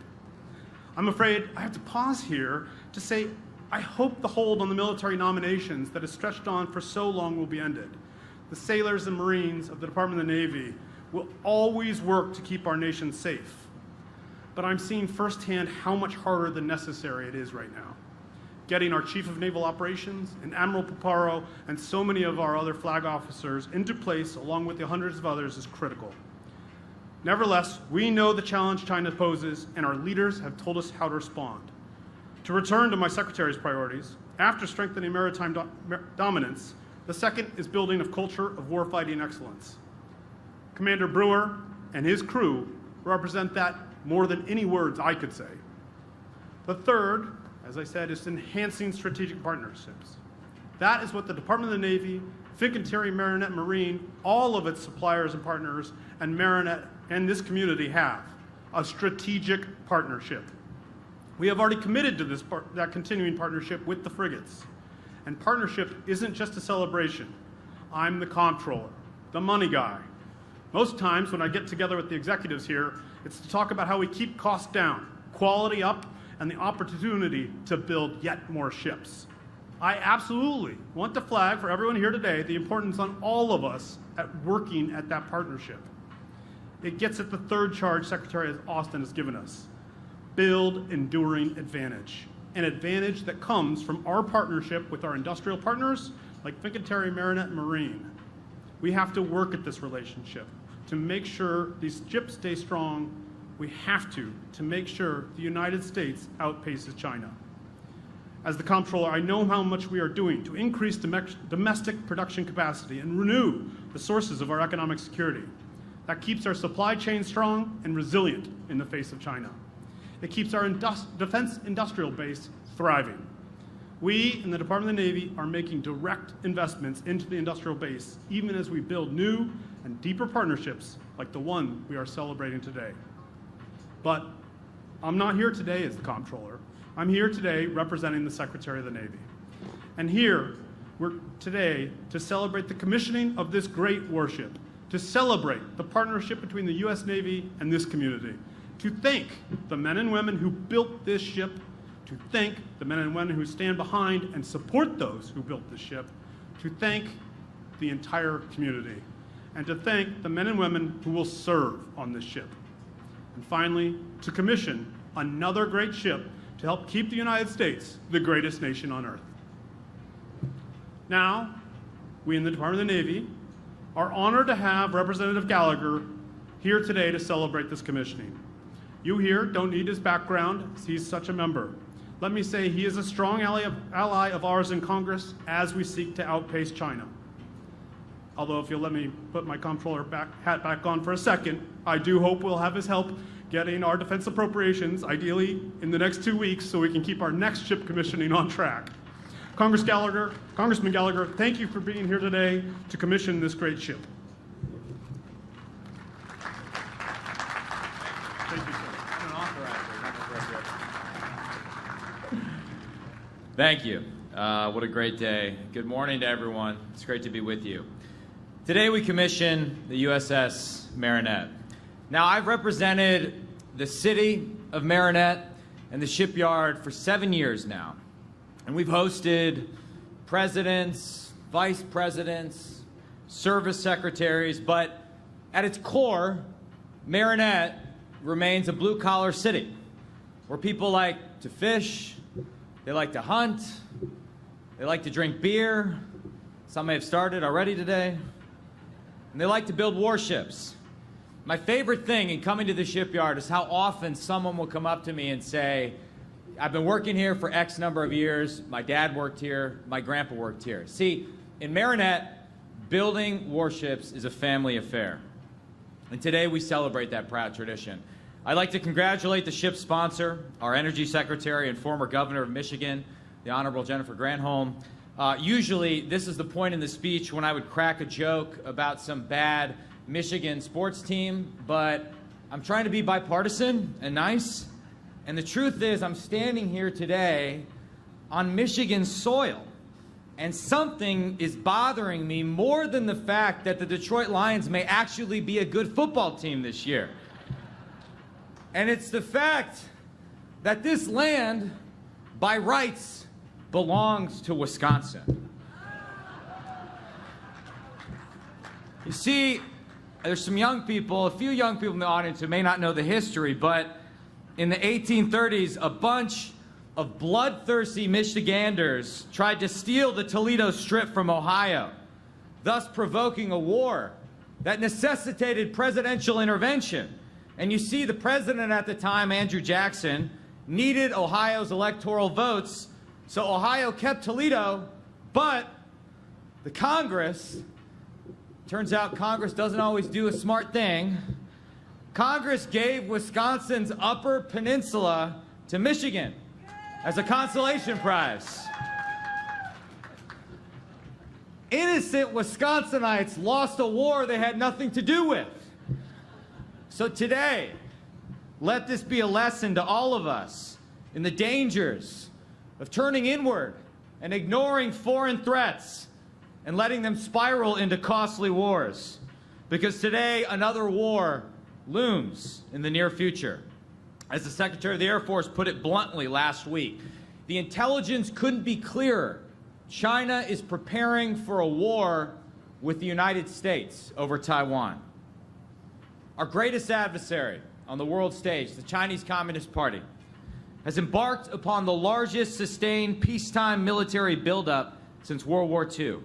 Speaker 14: I'm afraid I have to pause here to say I hope the hold on the military nominations that has stretched on for so long will be ended. The sailors and Marines of the Department of the Navy will always work to keep our nation safe. But I'm seeing firsthand how much harder than necessary it is right now. Getting our Chief of Naval Operations and Admiral Paparo and so many of our other flag officers into place, along with the hundreds of others, is critical. Nevertheless, we know the challenge China poses, and our leaders have told us how to respond. To return to my Secretary's priorities, after strengthening maritime dominance, the second is building a culture of warfighting excellence. Commander Brewer and his crew represent that more than any words I could say. The third, as I said, is enhancing strategic partnerships. That is what the Department of the Navy, Fincantieri Marinette Marine, all of its suppliers and partners, and Marinette and this community have, a strategic partnership. We have already committed to that continuing partnership with the frigates. And partnership isn't just a celebration. I'm the comptroller, the money guy. Most times when I get together with the executives here, it's to talk about how we keep costs down, quality up, and the opportunity to build yet more ships. I absolutely want to flag for everyone here today the importance on all of us at working at that partnership. It gets at the third charge Secretary Austin has given us. Build enduring advantage. An advantage that comes from our partnership with our industrial partners like Fincantieri Marinette Marine. We have to work at this relationship to make sure these ships stay strong. We have to make sure the United States outpaces China. As the comptroller, I know how much we are doing to increase domestic production capacity and renew the sources of our economic security. That keeps our supply chain strong and resilient in the face of China. It keeps our defense industrial base thriving. We in the Department of the Navy are making direct investments into the industrial base, even as we build new and deeper partnerships like the one we are celebrating today. But I'm not here today as the comptroller. I'm here today representing the Secretary of the Navy. And here, we're today to celebrate the commissioning of this great warship, to celebrate the partnership between the U.S. Navy and this community, to thank the men and women who built this ship, to thank the men and women who stand behind and support those who built this ship, to thank the entire community, and to thank the men and women who will serve on this ship. And finally, to commission another great ship to help keep the United States the greatest nation on earth. Now, we in the Department of the Navy are honored to have Representative Gallagher here today to celebrate this commissioning. You here don't need his background, as he's such a member. Let me say he is a strong ally of ours in Congress as we seek to outpace China. Although if you'll let me put my comptroller hat back on for a second, I do hope we'll have his help getting our defense appropriations, ideally in the next 2 weeks, so we can keep our next ship commissioning on track. Congressman Gallagher, thank you for being here today to commission this great ship. Thank you, sir.
Speaker 15: Thank you. What a great day. Good morning to everyone. It's great to be with you. Today we commission the USS Marinette. Now, I've represented the city of Marinette and the shipyard for 7 years now. And we've hosted presidents, vice presidents, service secretaries, but at its core, Marinette remains a blue-collar city where people like to fish, they like to hunt, they like to drink beer, some may have started already today, and they like to build warships. My favorite thing in coming to the shipyard is how often someone will come up to me and say, I've been working here for X number of years, my dad worked here, my grandpa worked here. See, in Marinette, building warships is a family affair. And today we celebrate that proud tradition. I'd like to congratulate the ship's sponsor, our Energy Secretary and former Governor of Michigan, the Honorable Jennifer Granholm. Usually, this is the point in the speech when I would crack a joke about some bad Michigan sports team, but I'm trying to be bipartisan and nice. And the truth is, I'm standing here today on Michigan soil, and something is bothering me more than the fact that the Detroit Lions may actually be a good football team this year. And it's the fact that this land, by rights, belongs to Wisconsin. You see, there's some young people, a few young people in the audience who may not know the history, but in the 1830s, a bunch of bloodthirsty Michiganders tried to steal the Toledo Strip from Ohio, thus provoking a war that necessitated presidential intervention. And you see, the president at the time, Andrew Jackson, needed Ohio's electoral votes, so Ohio kept Toledo, but the Congress, turns out Congress doesn't always do a smart thing, Congress gave Wisconsin's Upper Peninsula to Michigan as a consolation prize. Innocent Wisconsinites lost a war they had nothing to do with. So today, let this be a lesson to all of us in the dangers of turning inward and ignoring foreign threats and letting them spiral into costly wars. Because today, another war looms in the near future. As the Secretary of the Air Force put it bluntly last week, the intelligence couldn't be clearer. China is preparing for a war with the United States over Taiwan. Our greatest adversary on the world stage, the Chinese Communist Party, has embarked upon the largest sustained peacetime military buildup since World War II.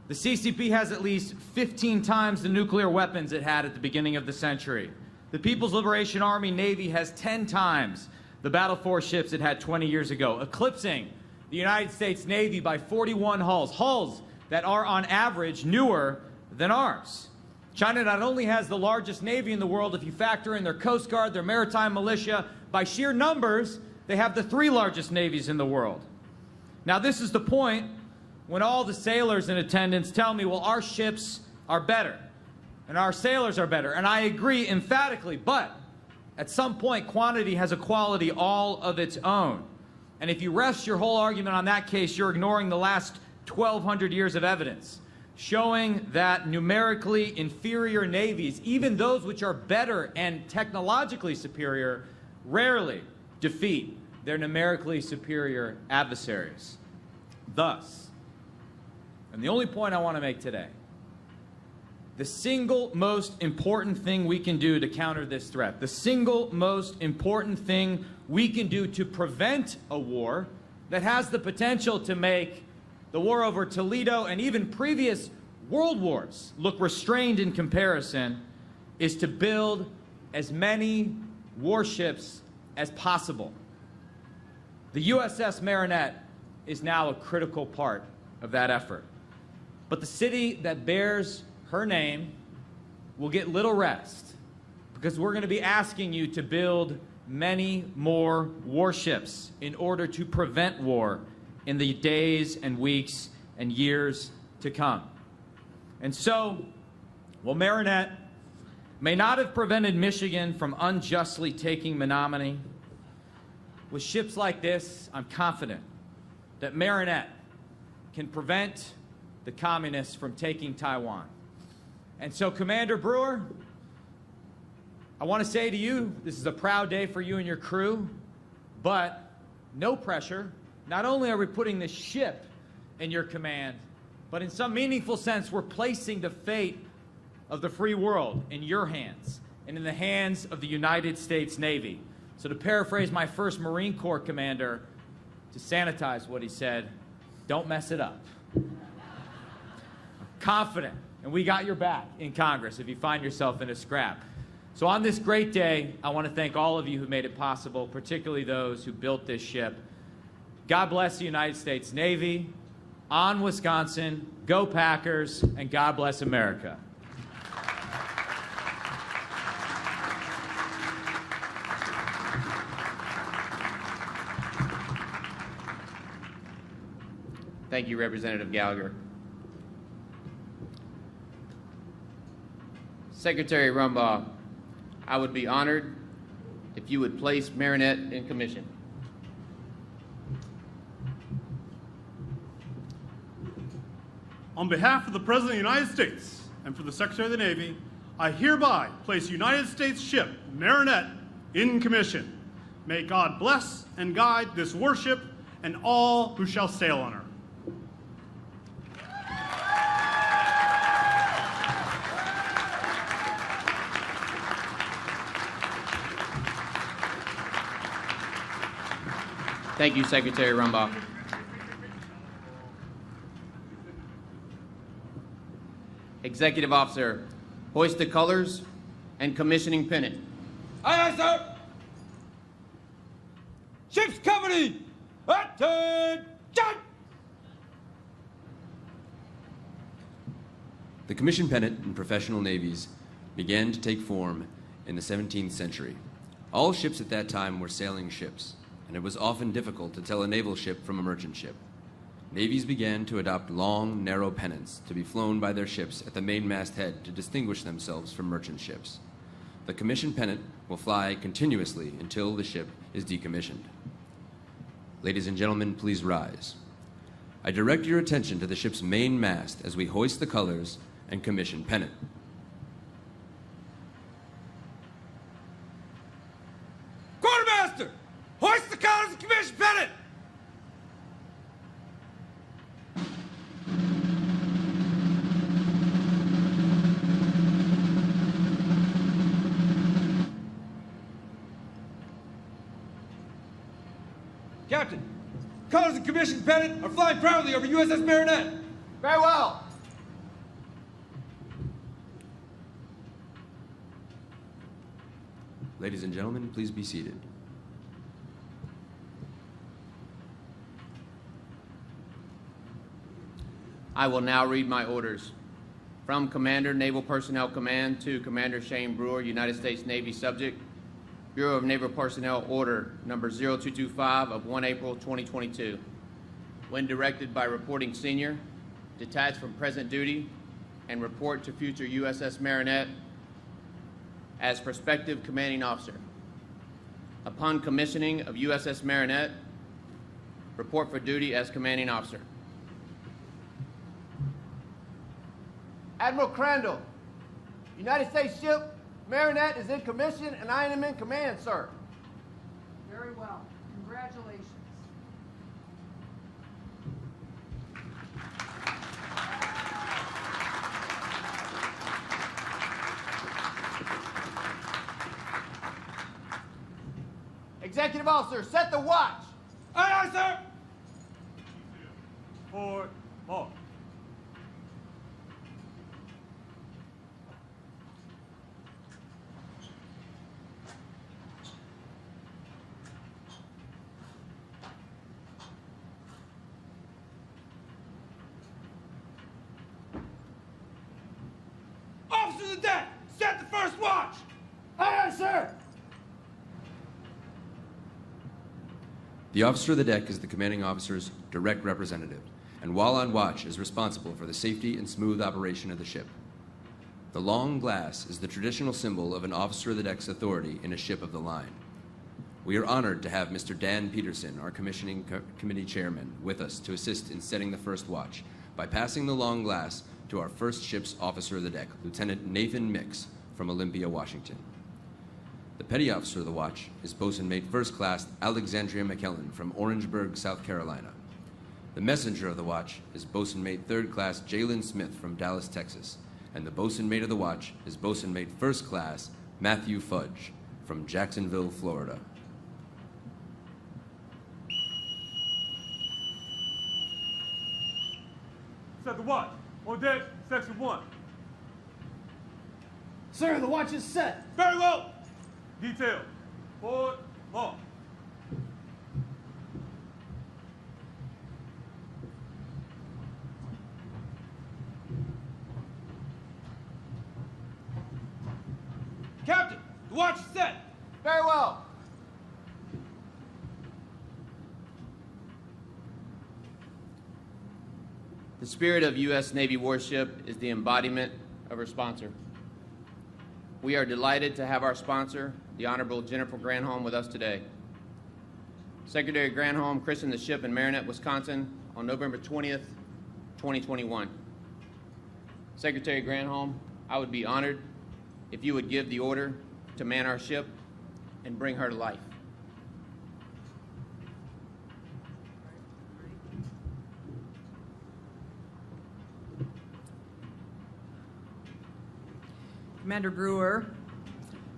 Speaker 15: The CCP has at least 15 times the nuclear weapons it had at the beginning of the century. The People's Liberation Army Navy has 10 times the Battle Force ships it had 20 years ago, eclipsing the United States Navy by 41 hulls that are on average newer than ours. China not only has the largest navy in the world, if you factor in their Coast Guard, their maritime militia, by sheer numbers, they have the 3 largest navies in the world. Now, this is the point when all the sailors in attendance tell me, well, our ships are better, and our sailors are better, and I agree emphatically, but at some point, quantity has a quality all of its own. And if you rest your whole argument on that case, you're ignoring the last 1,200 years of evidence, showing that numerically inferior navies, even those which are better and technologically superior, rarely defeat their numerically superior adversaries. Thus, and the only point I want to make today, the single most important thing we can do to counter this threat, the single most important thing we can do to prevent a war that has the potential to make the war over Toledo and even previous world wars look restrained in comparison, is to build as many warships as possible. The USS Marinette is now a critical part of that effort. But the city that bears her name will get little rest because we're going to be asking you to build many more warships in order to prevent war in the days and weeks and years to come. And so, while Marinette may not have prevented Michigan from unjustly taking Menominee, with ships like this, I'm confident that Marinette can prevent the communists from taking Taiwan. And so, Commander Brewer, I want to say to you, this is a proud day for you and your crew, but no pressure. Not only are we putting this ship in your command, but in some meaningful sense, we're placing the fate of the free world in your hands and in the hands of the United States Navy. So to paraphrase my first Marine Corps commander, to sanitize what he said, don't mess it up. I'm confident, and we got your back in Congress if you find yourself in a scrap. So on this great day, I want to thank all of you who made it possible, particularly those who built this ship. God bless the United States Navy, on Wisconsin, go Packers, and God bless America.
Speaker 16: Thank you, Representative Gallagher. Secretary Rumbaugh, I would be honored if you would place Marinette in commission.
Speaker 14: On behalf of the President of the United States and for the Secretary of the Navy, I hereby place United States ship Marinette in commission. May God bless and guide this warship and all who shall sail on her.
Speaker 16: Thank you, Secretary Rumbaugh. Executive Officer, hoist the colors and commissioning pennant.
Speaker 8: Aye, aye, sir. Ship's company, attention!
Speaker 7: The commission pennant in professional navies began to take form in the 17th century. All ships at that time were sailing ships, and it was often difficult to tell a naval ship from a merchant ship. Navies began to adopt long, narrow pennants to be flown by their ships at the mainmast head to distinguish themselves from merchant ships. The commission pennant will fly continuously until the ship is decommissioned. Ladies and gentlemen, please rise. I direct your attention to the ship's main mast as we hoist the colors and commission pennant.
Speaker 8: Quartermaster, hoist the colors and commission pennant! Captain, colors and commission pennant are flying proudly over USS Marinette.
Speaker 17: Very well.
Speaker 7: Ladies and gentlemen, please be seated.
Speaker 16: I will now read my orders. From Commander, Naval Personnel Command to Commander Shane Brewer, United States Navy Subject, Bureau of Naval Personnel Order number 0225 of 1 April 2022. When directed by reporting senior, detach from present duty and report to future USS Marinette as prospective commanding officer. Upon commissioning of USS Marinette, report for duty as commanding officer.
Speaker 17: Admiral Crandall, United States ship Marinette is in commission and I am in command, sir.
Speaker 13: Very well. Congratulations.
Speaker 17: Executive officer, set the watch.
Speaker 8: Aye, aye, sir.
Speaker 14: Port, halt.
Speaker 8: deck! Set the first watch!
Speaker 17: Aye, aye, sir!
Speaker 7: The officer of the deck is the commanding officer's direct representative, and while on watch is responsible for the safety and smooth operation of the ship. The long glass is the traditional symbol of an officer of the deck's authority in a ship of the line. We are honored to have Mr. Dan Peterson, our commissioning committee chairman, with us to assist in setting the first watch by passing the long glass to our first ship's officer of the deck, Lieutenant Nathan Mich from Olympia, Washington. The petty officer of the watch is Bosun Mate First Class Alexandria McKellen from Orangeburg, South Carolina. The messenger of the watch is Bosun Mate Third Class Jalen Smith from Dallas, Texas. And the bosun mate of the watch is Bosun Mate First Class Matthew Fudge from Jacksonville, Florida.
Speaker 8: Set the watch. On deck, section 1.
Speaker 17: Sir, the watch is set.
Speaker 8: Very well. Detail. Forward, long. Captain, the watch is set.
Speaker 17: Very well.
Speaker 16: The spirit of U.S. Navy warship is the embodiment of our sponsor. We are delighted to have our sponsor, the Honorable Jennifer Granholm, with us today. Secretary Granholm christened the ship in Marinette, Wisconsin on November 20th, 2021. Secretary Granholm, I would be honored if you would give the order to man our ship and bring her to life.
Speaker 18: Commander Brewer,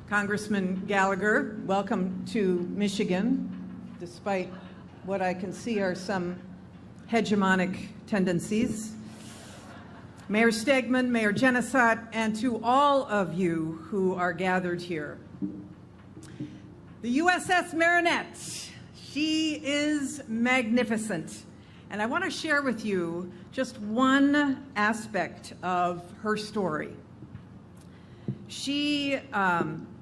Speaker 18: Congressman Gallagher, welcome to Michigan, despite what I can see are some hegemonic tendencies. Mayor Stegman, Mayor Genesat, and to all of you who are gathered here. The USS Marinette, she is magnificent. And I want to share with you just one aspect of her story. She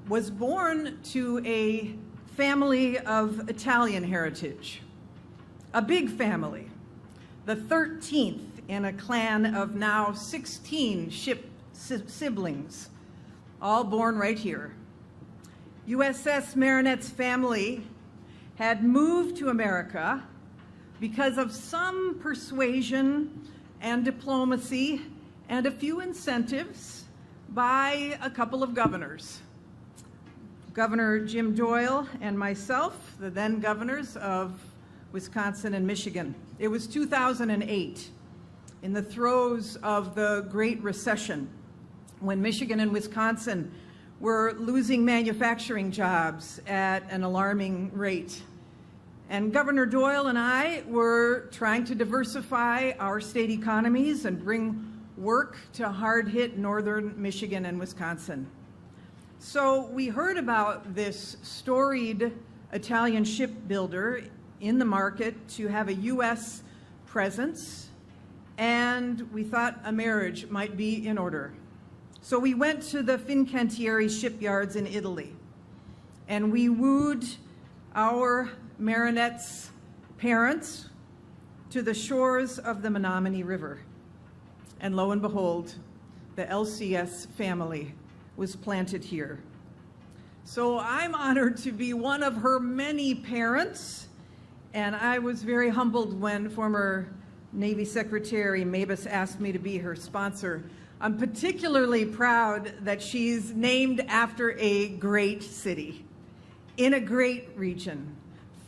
Speaker 18: was born to a family of Italian heritage, a big family, the 13th in a clan of now 16 ship siblings, all born right here. USS Marinette's family had moved to America because of some persuasion and diplomacy and a few incentives by a couple of governors. Governor Jim Doyle and myself, the then governors of Wisconsin and Michigan. It was 2008, in the throes of the Great Recession, when Michigan and Wisconsin were losing manufacturing jobs at an alarming rate. And Governor Doyle and I were trying to diversify our state economies and bring work to hard-hit northern Michigan and Wisconsin. So we heard about this storied Italian shipbuilder in the market to have a U.S. presence, and we thought a marriage might be in order. So we went to the Fincantieri shipyards in Italy, and we wooed our Marinette's parents to the shores of the Menominee River. And lo and behold, the LCS family was planted here. So I'm honored to be one of her many parents, and I was very humbled when former Navy Secretary Mabus asked me to be her sponsor. I'm particularly proud that she's named after a great city, in a great region,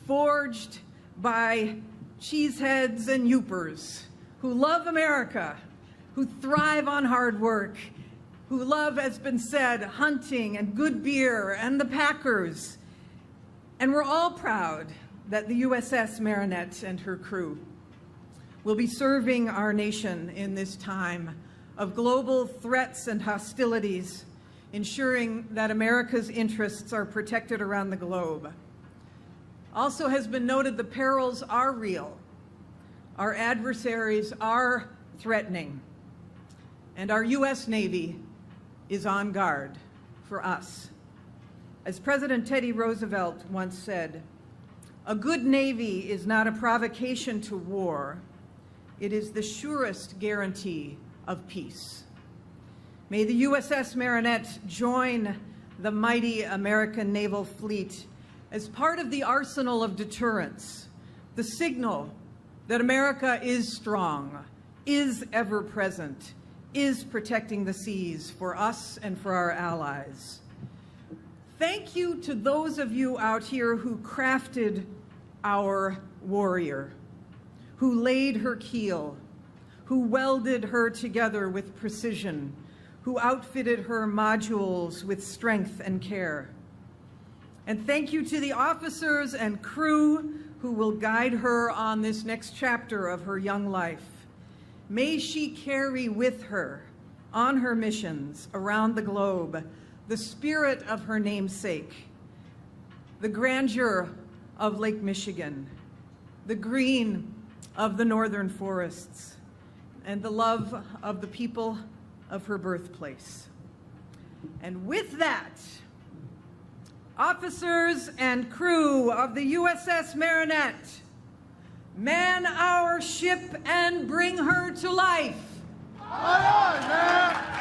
Speaker 18: forged by cheeseheads and youpers who love America, who thrive on hard work, who love, as been said, hunting and good beer and the Packers. And we're all proud that the USS Marinette and her crew will be serving our nation in this time of global threats and hostilities, ensuring that America's interests are protected around the globe. Also has been noted the perils are real. Our adversaries are threatening. And our U.S. Navy is on guard for us. As President Teddy Roosevelt once said, "A good Navy is not a provocation to war. It is the surest guarantee of peace." May the USS Marinette join the mighty American naval fleet as part of the arsenal of deterrence, the signal that America is strong, is ever present, is protecting the seas for us and for our allies. Thank you to those of you out here who crafted our warrior, who laid her keel, who welded her together with precision, who outfitted her modules with strength and care. And thank you to the officers and crew who will guide her on this next chapter of her young life. May she carry with her on her missions around the globe the spirit of her namesake, the grandeur of Lake Michigan, the green of the northern forests, and the love of the people of her birthplace. And with that, officers and crew of the USS Marinette, man our ship and bring her to life. Aye, aye, man.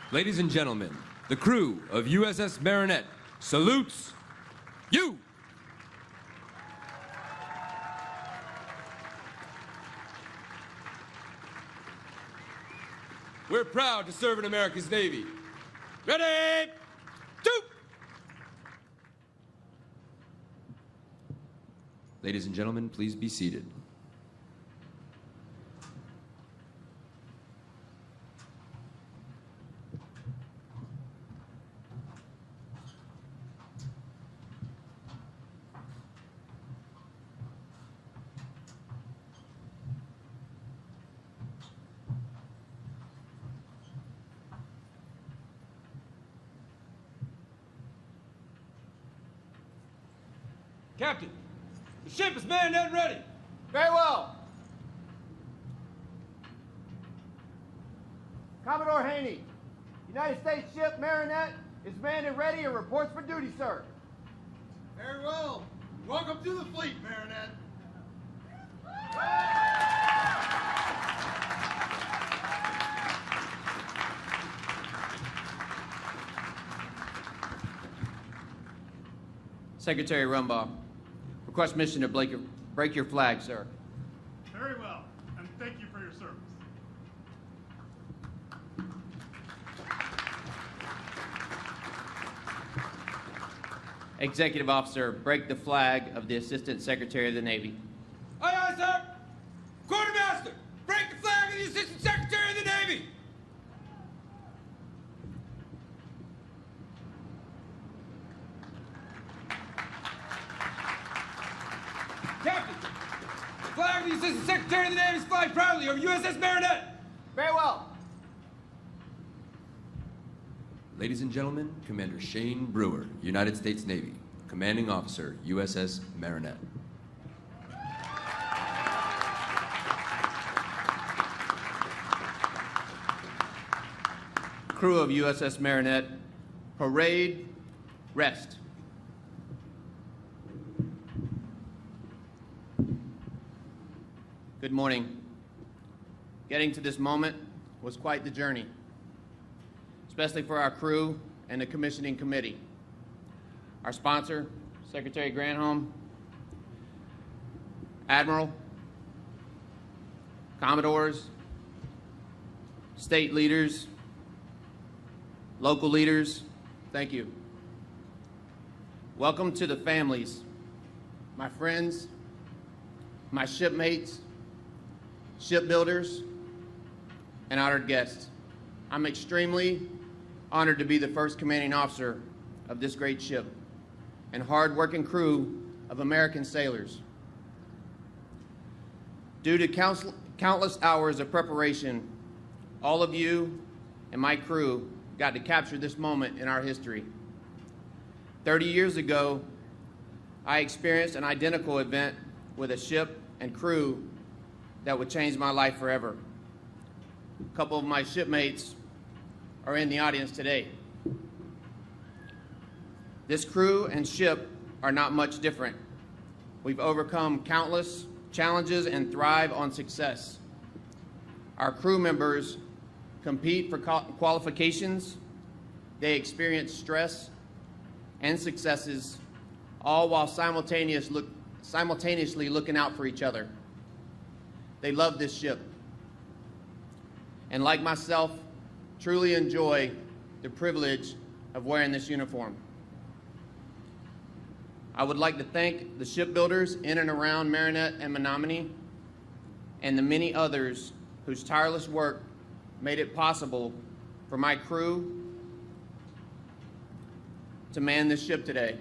Speaker 7: Ladies and gentlemen, the crew of USS Marinette salutes you. We're proud to serve in America's Navy. Ready? Two! Ladies and gentlemen, please be seated.
Speaker 8: Captain, the ship is manned and ready.
Speaker 17: Very well. Commodore Haney, United States ship Marinette is manned and ready and reports for duty, sir.
Speaker 8: Very well. Welcome to the fleet, Marinette.
Speaker 16: Secretary Rumbaugh, request mission to break your flag, sir.
Speaker 14: Very well, and thank you for your service.
Speaker 16: Executive Officer, break the flag of the Assistant Secretary of the Navy.
Speaker 8: Aye, aye, sir. Quartermaster, break the flag of the Assistant Secretary of the Navy. Captain, the flag of the Assistant Secretary of the Navy is flying proudly over USS Marinette.
Speaker 17: Very well.
Speaker 7: Ladies and gentlemen, Commander Shane Brewer, United States Navy, Commanding Officer, USS Marinette.
Speaker 16: Crew of USS Marinette, parade, rest. Good morning. Getting to this moment was quite the journey, especially for our crew and the commissioning committee. Our sponsor, Secretary Granholm, Admiral, Commodores, state leaders, local leaders, thank you. Welcome to the families, my friends, my shipmates, shipbuilders, and honored guests. I'm extremely honored to be the first commanding officer of this great ship and hard-working crew of American sailors. Due to countless hours of preparation, all of you and my crew got to capture this moment in our history. 30 years ago, I experienced an identical event with a ship and crew that would change my life forever. A couple of my shipmates are in the audience today. This crew and ship are not much different. We've overcome countless challenges and thrive on success. Our crew members compete for qualifications, they experience stress and successes, all while simultaneously looking out for each other. They love this ship, and like myself, truly enjoy the privilege of wearing this uniform. I would like to thank the shipbuilders in and around Marinette and Menominee, and the many others whose tireless work made it possible for my crew to man this ship today.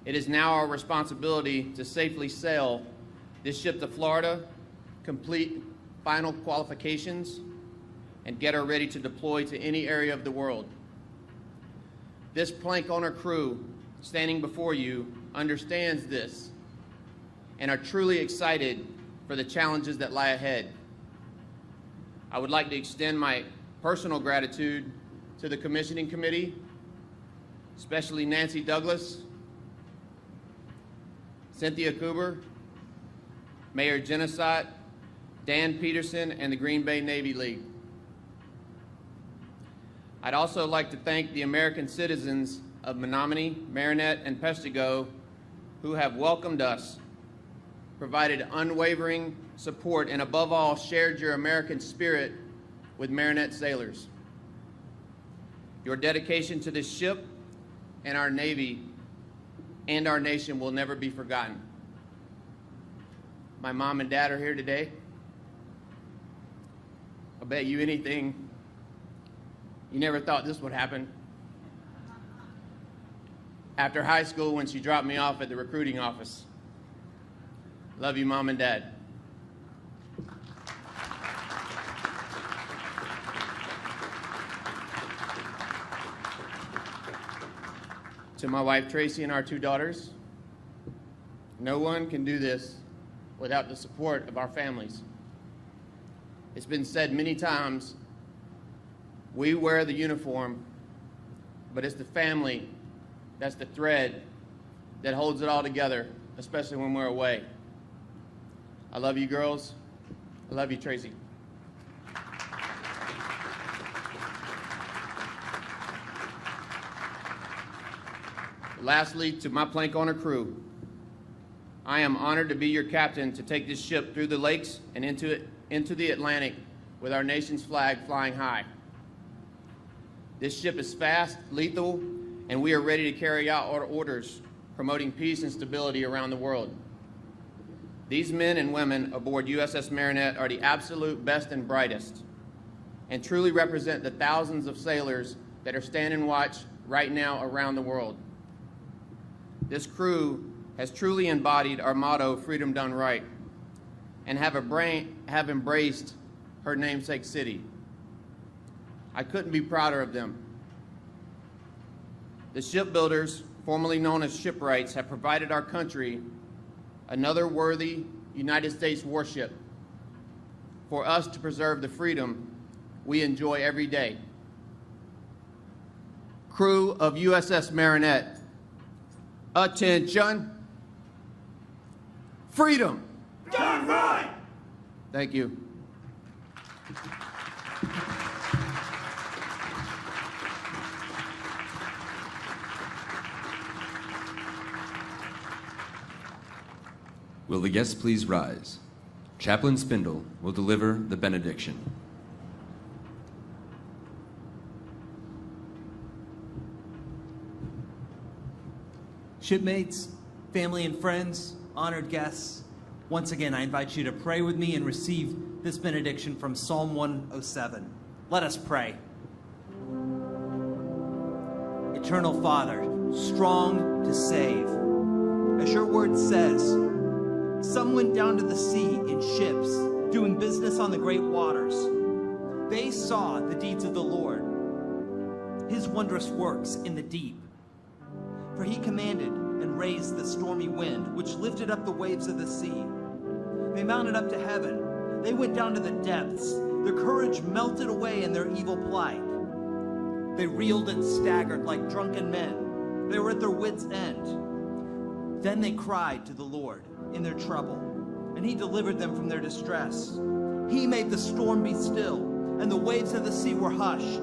Speaker 16: It is now our responsibility to safely sail this ship to Florida, complete final qualifications, and get her ready to deploy to any area of the world. This plank owner crew standing before you understands this and are truly excited for the challenges that lie ahead. I would like to extend my personal gratitude to the commissioning committee, especially Nancy Douglas, Cynthia Cooper, Mayor Genesat, Dan Peterson, and the Green Bay Navy League. I'd also like to thank the American citizens of Menominee, Marinette, and Peshtigo who have welcomed us, provided unwavering support, and above all, shared your American spirit with Marinette sailors. Your dedication to this ship and our Navy and our nation will never be forgotten. My mom and dad are here today. I'll bet you anything, you never thought this would happen. After high school, when she dropped me off at the recruiting office. Love you, Mom and Dad. To my wife, Tracy, and our 2 daughters, no one can do this without the support of our families. It's been said many times, we wear the uniform, but it's the family that's the thread that holds it all together, especially when we're away. I love you, girls. I love you, Tracy. Lastly, to my plank owner crew, I am honored to be your captain to take this ship through the lakes and into the Atlantic with our nation's flag flying high. This ship is fast, lethal, and we are ready to carry out our orders, promoting peace and stability around the world. These men and women aboard USS Marinette are the absolute best and brightest, and truly represent the thousands of sailors that are standing watch right now around the world. This crew has truly embodied our motto, freedom done right, and have embraced her namesake city. I couldn't be prouder of them. The shipbuilders, formerly known as shipwrights, have provided our country another worthy United States warship for us to preserve the freedom we enjoy every day. Crew of USS Marinette, attention, freedom done right. Thank you.
Speaker 7: Will the guests please rise? Chaplain Spindle will deliver the benediction.
Speaker 9: Shipmates, family and friends, honored guests, once again I invite you to pray with me and receive this benediction from Psalm 107. Let us pray. Eternal Father, strong to save, as your word says, some went down to the sea in ships, doing business on the great waters. They saw the deeds of the Lord, his wondrous works in the deep. For he commanded and raised the stormy wind, which lifted up the waves of the sea. They mounted up to heaven. They went down to the depths. Their courage melted away in their evil plight. They reeled and staggered like drunken men. They were at their wits' end. Then they cried to the Lord in their trouble, and he delivered them from their distress. He made the storm be still, and the waves of the sea were hushed.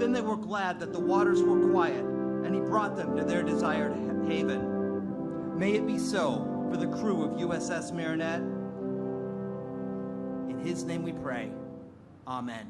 Speaker 9: Then they were glad that the waters were quiet, and he brought them to their desired haven. May it be so for the crew of USS Marinette. In his name we pray. Amen.